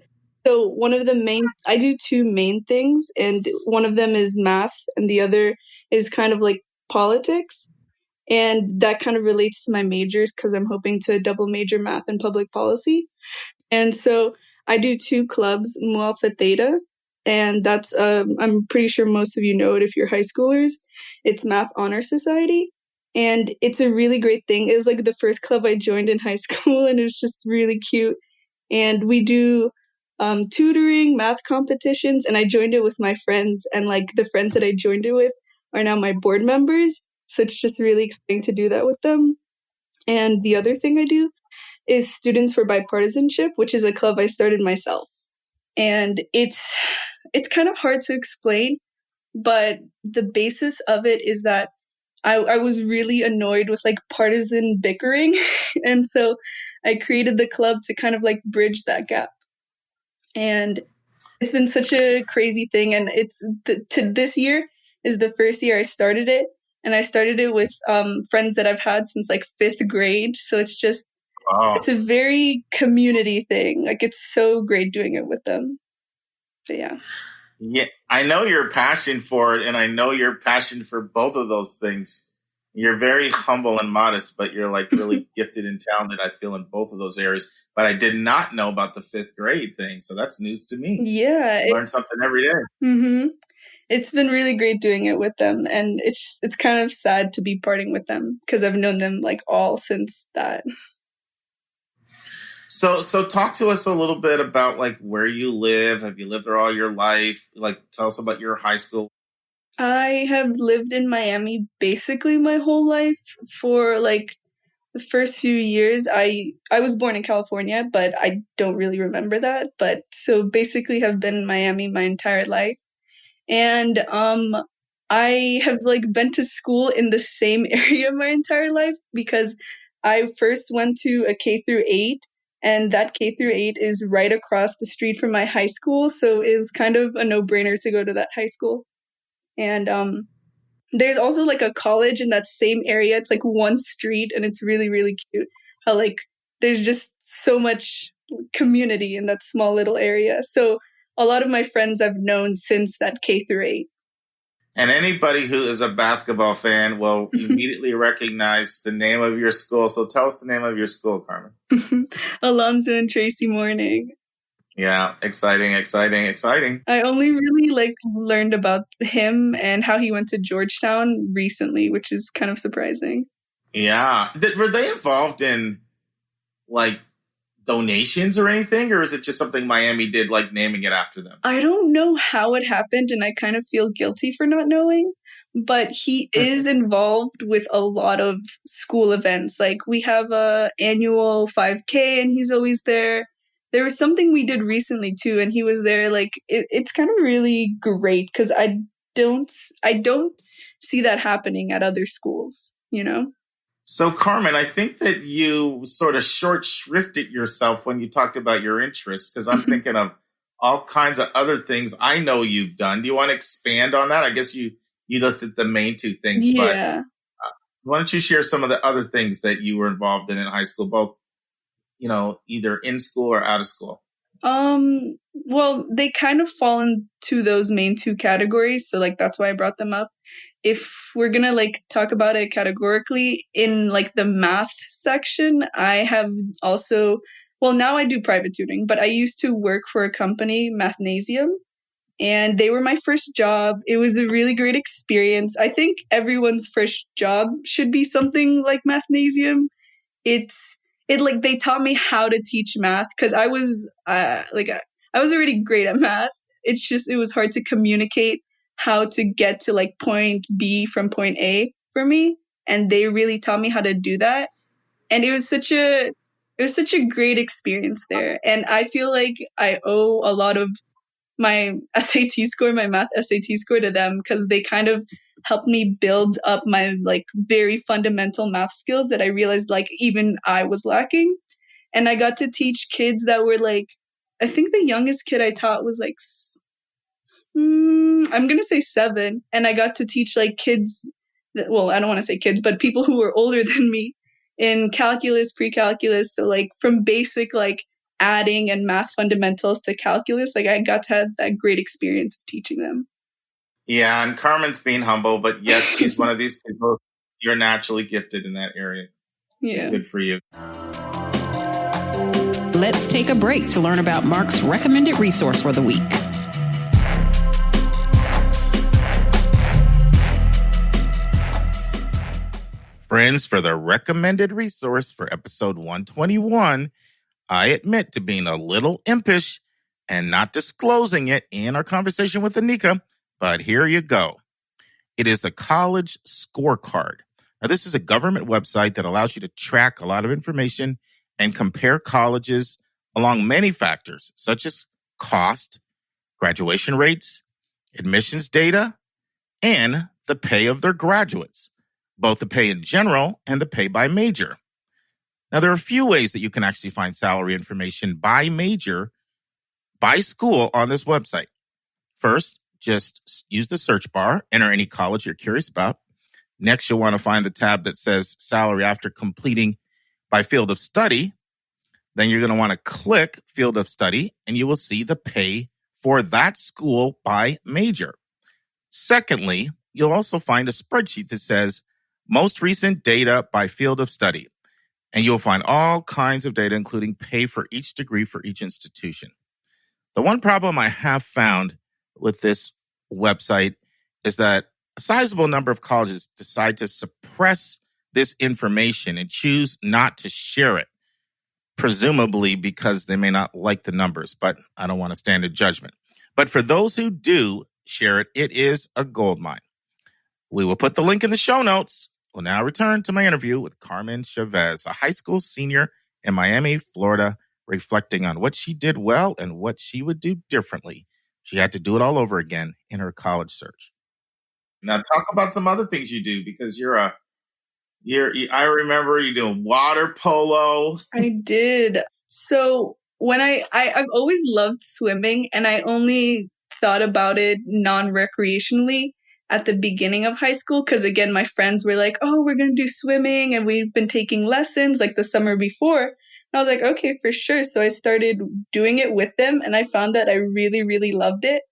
so one of the I do two main things, and one of them is math, and the other is kind of like politics. And that kind of relates to my majors because I'm hoping to double major math and public policy. And so I do two clubs, Mu Alpha Theta, and that's, I'm pretty sure most of you know it if you're high schoolers. It's Math Honor Society. And it's a really great thing. It was like the first club I joined in high school, and it was just really cute. And we do tutoring, math competitions, and I joined it with my friends. And like the friends that I joined it with are now my board members. So it's just really exciting to do that with them. And the other thing I do is Students for Bipartisanship, which is a club I started myself. And it's kind of hard to explain, but the basis of it is that I was really annoyed with like partisan bickering. And so I created the club to kind of like bridge that gap. And it's been such a crazy thing. And it's to this year is the first year I started it. And I started it with friends that I've had since like 5th grade. So it's just, It's a very community thing. Like it's so great doing it with them. But yeah. Yeah, I know your passion for it, and I know your passion for both of those things. You're very humble and modest, but you're like really gifted and talented, I feel, in both of those areas. But I did not know about the 5th grade thing, so that's news to me. Yeah. Learn something every day. Mm-hmm. It's been really great doing it with them, and it's kind of sad to be parting with them because I've known them like all since that. So talk to us a little bit about like where you live. Have you lived there all your life? Like tell us about your high school. I have lived in Miami basically my whole life. For like the first few years, I was born in California, but I don't really remember that. But so basically have been in Miami my entire life. And I have like been to school in the same area my entire life because I first went to a K through 8, and that K through 8 is right across the street from my high school. So it was kind of a no-brainer to go to that high school. And there's also like a college in that same area. It's like one street, and it's really, really cute how like there's just so much community in that small little area. So a lot of my friends I've known since that K through 8. And anybody who is a basketball fan will immediately recognize the name of your school. So tell us the name of your school, Carmen. Alonzo and Tracy Morning. Yeah, exciting. I only really learned about him and how he went to Georgetown recently, which is kind of surprising. Yeah. Were they involved in like donations or anything, or is it just something Miami did, like naming it after them? I don't know how it happened, and I kind of feel guilty for not knowing, but he is involved with a lot of school events. Like we have a annual 5K and he's always there. There was something we did recently too, and he was there. Like it's kind of really great because don't I don't see that happening at other schools, you know? So, Carmen, I think that you sort of short shrifted yourself when you talked about your interests, because I'm thinking of all kinds of other things I know you've done. Do you want to expand on that? I guess you listed the main two things, but Yeah. why don't you share some of the other things that you were involved in high school, both, either in school or out of school? Well, they kind of fall into those main two categories, so like that's why I brought them up. If we're gonna like talk about it categorically, in like the math section, I have also, well, now I do private tutoring, but I used to work for a company, Mathnasium, and they were my first job. It was a really great experience. I think everyone's first job should be something like Mathnasium. It like they taught me how to teach math because I was I was already great at math. It's just it was hard to communicate how to get to like point B from point A for me, and they really taught me how to do that. And it was such a great experience there. And I feel like I owe a lot of my SAT score, my math SAT score to them because they kind of helped me build up my like very fundamental math skills that I realized like even I was lacking. And I got to teach kids that were like, I think the youngest kid I taught was like, I'm going to say 7. And I got to teach like kids, well, I don't want to say kids, but people who were older than me in calculus, pre-calculus. So like from basic like adding and math fundamentals to calculus, like I got to have that great experience of teaching them. Yeah, and Carmen's being humble, but yes, she's one of these people. You're naturally gifted in that area. Yeah. It's good for you. Let's take a break to learn about Mark's recommended resource for the week. Friends, for the recommended resource for episode 121, I admit to being a little impish and not disclosing it in our conversation with Anika, but here you go. It is the College Scorecard. Now, this is a government website that allows you to track a lot of information and compare colleges along many factors, such as cost, graduation rates, admissions data, and the pay of their graduates, both the pay in general and the pay by major. Now, there are a few ways that you can actually find salary information by major, by school on this website. First, just use the search bar, enter any college you're curious about. Next, you'll want to find the tab that says salary after completing by field of study. Then you're going to want to click field of study, and you will see the pay for that school by major. Secondly, you'll also find a spreadsheet that says most recent data by field of study. And you'll find all kinds of data, including pay for each degree for each institution. The one problem I have found with this website is that a sizable number of colleges decide to suppress this information and choose not to share it, presumably because they may not like the numbers, but I don't want to stand in judgment. But for those who do share it, it is a goldmine. We will put the link in the show notes. We'll now return to my interview with Carmen Chavez, a high school senior in Miami, Florida, reflecting on what she did well and what she would do differently. She had to do it all over again in her college search. Now talk about some other things you do, because I remember you doing water polo. I did. So when I've always loved swimming, and I only thought about it non-recreationally at the beginning of high school, because again, my friends were like, oh, we're going to do swimming, and we've been taking lessons like the summer before. And I was like, okay, for sure. So I started doing it with them, and I found that I really, really loved it.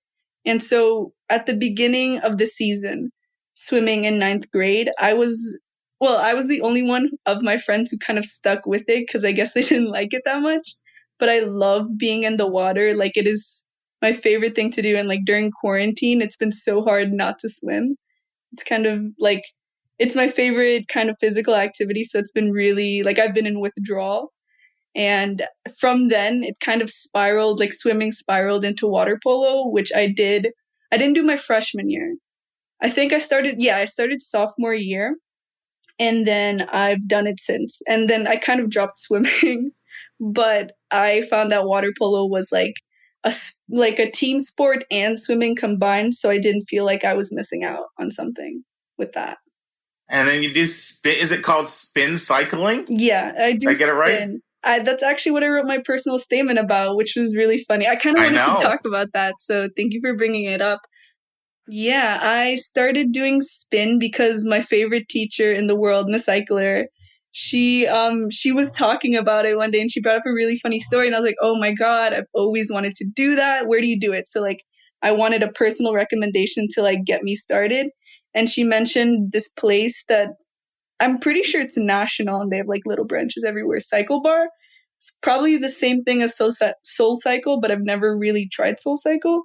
And so at the beginning of the season, swimming in 9th grade, I was the only one of my friends who kind of stuck with it because I guess they didn't like it that much. But I love being in the water. Like, it is my favorite thing to do. And like during quarantine, it's been so hard not to swim. It's kind of like, it's my favorite kind of physical activity. So it's been really, like, I've been in withdrawal. And from then it kind of spiraled, like swimming spiraled into water polo, which I didn't do my freshman year. I think I started sophomore year, and then I've done it since. And then I kind of dropped swimming, but I found that water polo was like a team sport and swimming combined, so I didn't feel like I was missing out on something with that. And then you do spin. Is it called spin cycling? Yeah, I do. Did I get it right? Spin. That's actually what I wrote my personal statement about, which was really funny. I kind of wanted to talk about that, so thank you for bringing it up. Yeah, I started doing spin because my favorite teacher in the world, Miss Eichler, she was talking about it one day, and she brought up a really funny story, and I was like, oh my God, I've always wanted to do that. Where do you do it? So like I wanted a personal recommendation to like get me started. And she mentioned this place that I'm pretty sure it's national, and they have like little branches everywhere. Cycle Bar. It's probably the same thing as Soul Cycle, but I've never really tried Soul Cycle.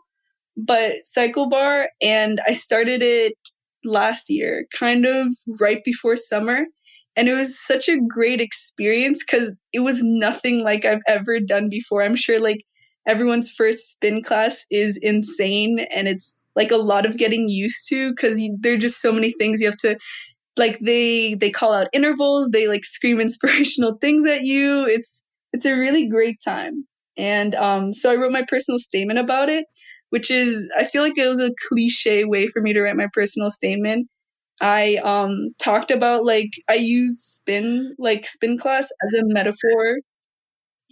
But Cycle Bar, and I started it last year, kind of right before summer. And it was such a great experience because it was nothing like I've ever done before. I'm sure like everyone's first spin class is insane, and it's like a lot of getting used to because there are just so many things you have to like. They call out intervals, they like scream inspirational things at you. It's a really great time. And so I wrote my personal statement about it, which is, I feel like it was a cliche way for me to write my personal statement. I talked about like I use spin class as a metaphor.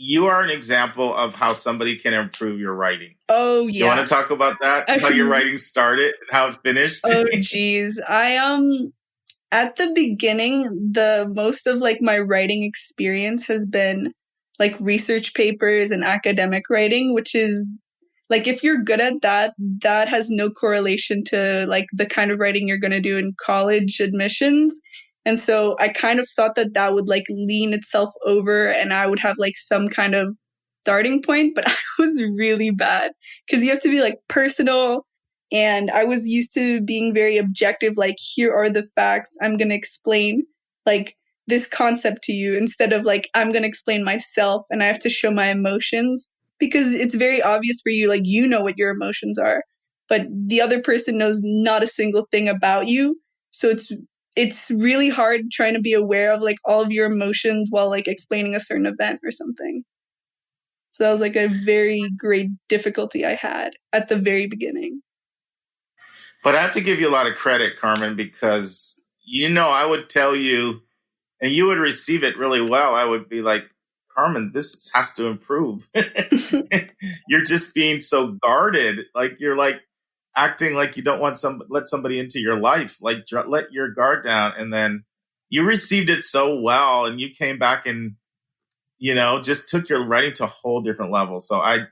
You are an example of how somebody can improve your writing. Oh yeah. You want to talk about that? How your writing started and how it finished? Oh geez. At the beginning, the most of like my writing experience has been like research papers and academic writing, which is like, if you're good at that, that has no correlation to like the kind of writing you're going to do in college admissions. And so I kind of thought that that would like lean itself over and I would have like some kind of starting point, but I was really bad because you have to be like personal. And I was used to being very objective, like, here are the facts. I'm going to explain like this concept to you instead of like, I'm going to explain myself and I have to show my emotions. Because it's very obvious for you, like, you know what your emotions are, but the other person knows not a single thing about you. So it's really hard trying to be aware of like all of your emotions while like explaining a certain event or something. So that was like a very great difficulty I had at the very beginning. But I have to give you a lot of credit, Carmen, because I would tell you, and you would receive it really well. I would be like, Carmen, this has to improve. You're just being so guarded. Like you're like acting like you don't want let somebody into your life. Like let your guard down. And then you received it so well. And you came back and, just took your writing to a whole different level. So I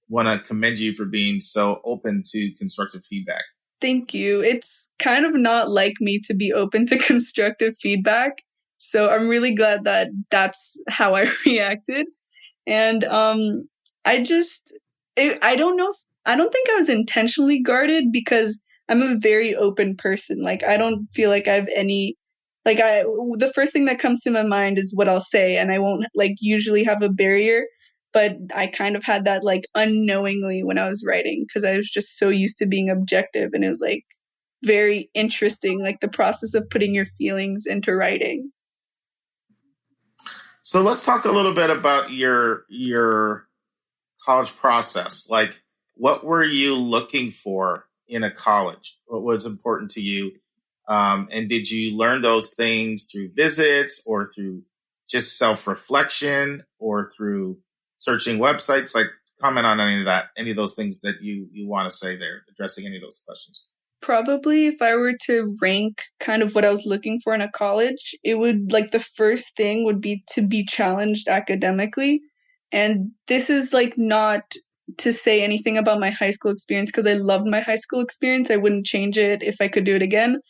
want to commend you for being so open to constructive feedback. Thank you. It's kind of not like me to be open to constructive feedback. So I'm really glad that that's how I reacted. And I don't know I don't think I was intentionally guarded because I'm a very open person. Like, I don't feel like I have any, like, the first thing that comes to my mind is what I'll say, and I won't like usually have a barrier. But I kind of had that like unknowingly when I was writing because I was just so used to being objective, and it was like very interesting, like the process of putting your feelings into writing. So let's talk a little bit about your college process. Like, what were you looking for in a college? What was important to you? And did you learn those things through visits or through just self-reflection or through searching websites? Like, comment on any of those things that you want to say there, addressing any of those questions. Probably if I were to rank kind of what I was looking for in a college, it would like the first thing would be to be challenged academically. And this is like not to say anything about my high school experience because I loved my high school experience. I wouldn't change it if I could do it again.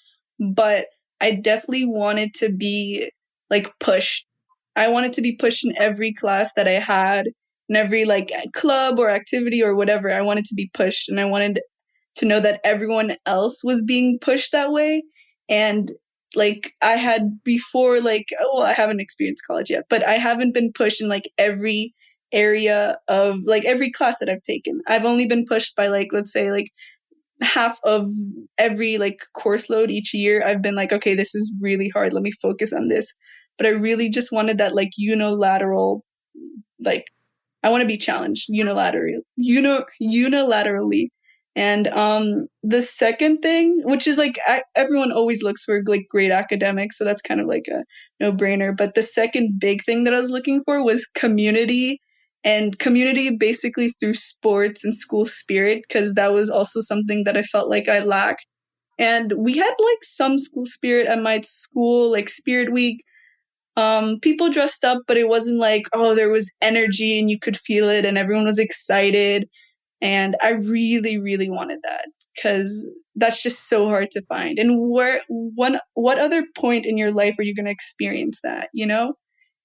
But I definitely wanted to be like pushed. I wanted to be pushed in every class that I had, in every like club or activity or whatever. I wanted to be pushed, and I wanted to know that everyone else was being pushed that way. And like I had before, like, well, I haven't experienced college yet, but I haven't been pushed in like every area of like every class that I've taken. I've only been pushed by like, let's say like half of every like course load each year, I've been like, okay, this is really hard. Let me focus on this. But I really just wanted that like unilateral, like I want to be challenged unilaterally. And the second thing, which is like everyone always looks for like great academics, so that's kind of like a no-brainer. But the second big thing that I was looking for was community, and community basically through sports and school spirit, because that was also something that I felt like I lacked. And we had like some school spirit at my school, like Spirit Week. People dressed up, but it wasn't like, oh, there was energy and you could feel it and everyone was excited. And I really, really wanted that, because that's just so hard to find. And what other point in your life are you going to experience that, you know?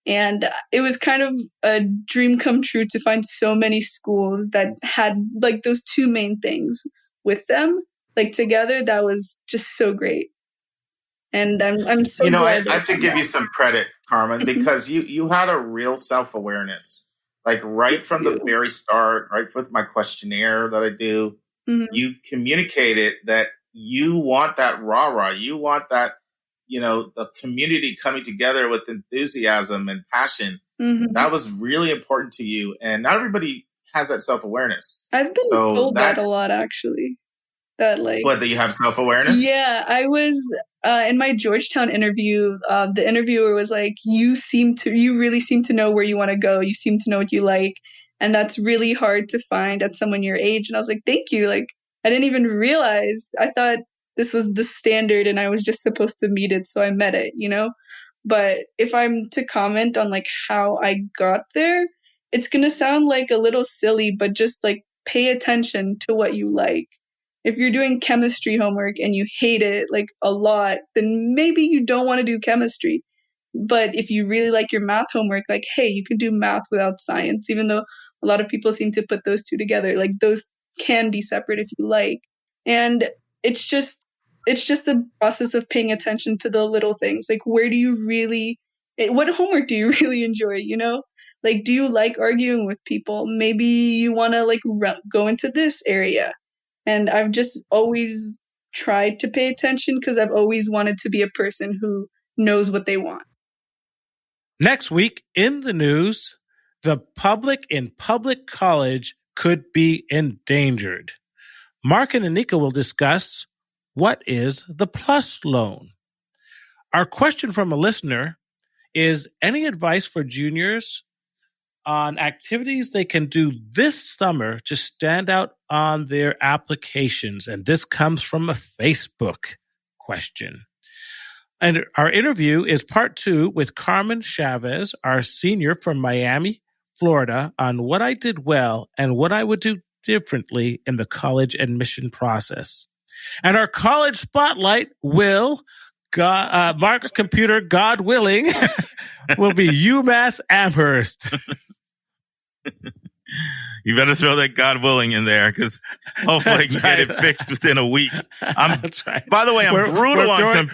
And it was kind of a dream come true to find so many schools that had like those two main things with them, like together. That was just so great. And I'm so You know, I glad. have to give you some credit, Carmen, because you had a real self-awareness. Like right from the very start, right with my questionnaire that I do, you communicated that you want that rah-rah. You want that, you know, the community coming together with enthusiasm and passion. That was really important to you. And not everybody has that self-awareness. I've been told that a lot, actually. That like what, that you have self-awareness? Yeah, I was in my Georgetown interview. The interviewer was like, you really seem to know where you want to go. You seem to know what you like. And that's really hard to find at someone your age. And I was like, thank you. Like, I didn't even realize. I thought this was the standard and I was just supposed to meet it. So I met it, you know? But if I'm to comment on like how I got there, it's going to sound like a little silly, but just like pay attention to what you like. If you're doing chemistry homework and you hate it like a lot, then maybe you don't want to do chemistry. But if you really like your math homework, like, hey, you can do math without science, even though a lot of people seem to put those two together. Like those can be separate if you like. And it's just a process of paying attention to the little things. Like, what homework do you really enjoy, you know? Like, do you like arguing with people? Maybe you want to like go into this area. And I've just always tried to pay attention because I've always wanted to be a person who knows what they want. Next week in the news, the public in public college could be endangered. Mark and Anika will discuss what is the PLUS loan. Our question from a listener is, any advice for juniors on activities they can do this summer to stand out on their applications? And this comes from a Facebook question. And our interview is part 2 with Carmen Chavez, our senior from Miami, Florida, on what I did well and what I would do differently in the college admission process. And our college spotlight will, Mark's computer, God willing, will be UMass Amherst. You better throw that God willing in there, because hopefully I can get it fixed within a week. That's right. By the way, I'm brutal on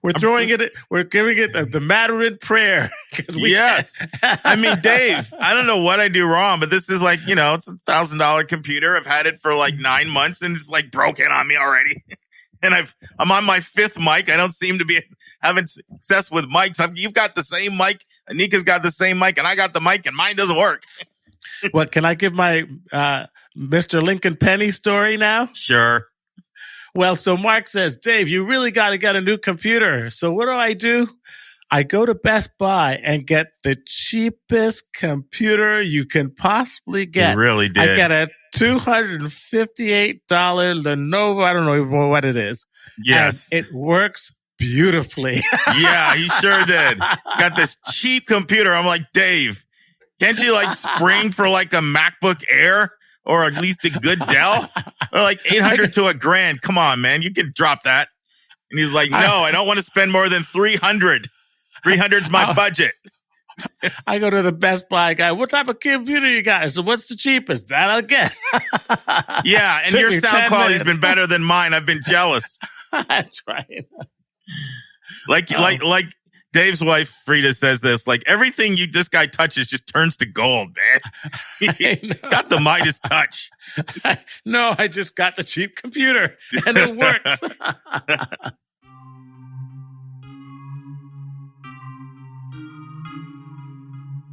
We're giving it the Mandarin prayer. Yes. I mean, Dave, I don't know what I do wrong, but this is like, you know, it's $1,000 computer. I've had it for like 9 months and it's like broken on me already. And I'm on my 5th mic. I don't seem to be having success with mics. You've got the same mic. Anika's got the same mic, and I got the mic, and mine doesn't work. What, can I give my Mr. Lincoln Penny story now? Sure. Well, so Mark says, Dave, you really got to get a new computer. So what do? I go to Best Buy and get the cheapest computer you can possibly get. You really did. I get a $258 Lenovo. I don't know even what it is. Yes. And it works beautifully. Yeah, he sure did. Got this cheap computer. I'm like, Dave, can't you like spring for like a MacBook Air or at least a good Dell? Or like 800 to $1,000. Come on, man. You can drop that. And he's like, no, I don't want to spend more than 300. 300's my budget. I go to the Best Buy guy. What type of computer you got? So what's the cheapest? That I'll get. Yeah, and your sound quality's been better than mine. I've been jealous. That's right. Like Dave's wife, Frida, says this, like, everything this guy touches just turns to gold, man. Got the Midas touch. No, I just got the cheap computer, and it works.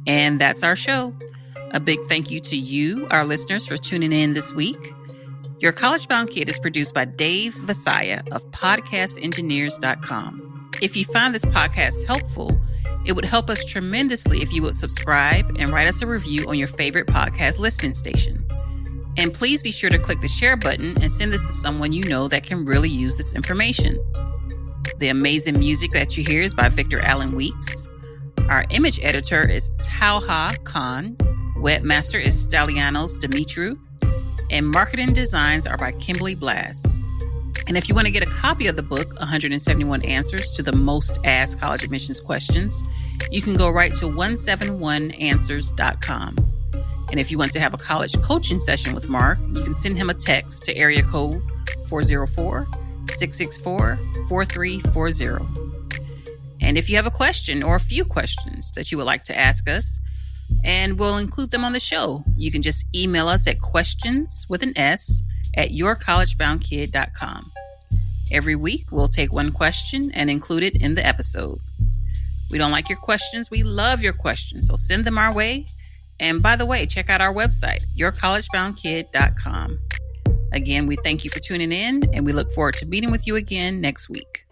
And that's our show. A big thank you to you, our listeners, for tuning in this week. Your College Bound Kid is produced by Dave Visaya of podcastengineers.com. If you find this podcast helpful, it would help us tremendously if you would subscribe and write us a review on your favorite podcast listening station. And please be sure to click the share button and send this to someone you know that can really use this information. The amazing music that you hear is by Victor Allen Weeks. Our image editor is Tauha Khan. Webmaster is Stallianos Dimitru. And marketing designs are by Kimberly Blass. And if you want to get a copy of the book, 171 Answers to the Most Asked College Admissions Questions, you can go right to 171answers.com. And if you want to have a college coaching session with Mark, you can send him a text to area code 404-664-4340. And if you have a question or a few questions that you would like to ask us, and we'll include them on the show, you can just email us at questions@yourcollegeboundkid.com. Every week, we'll take one question and include it in the episode. We don't like your questions. We love your questions. So send them our way. And by the way, check out our website, yourcollegeboundkid.com. Again, we thank you for tuning in, and we look forward to meeting with you again next week.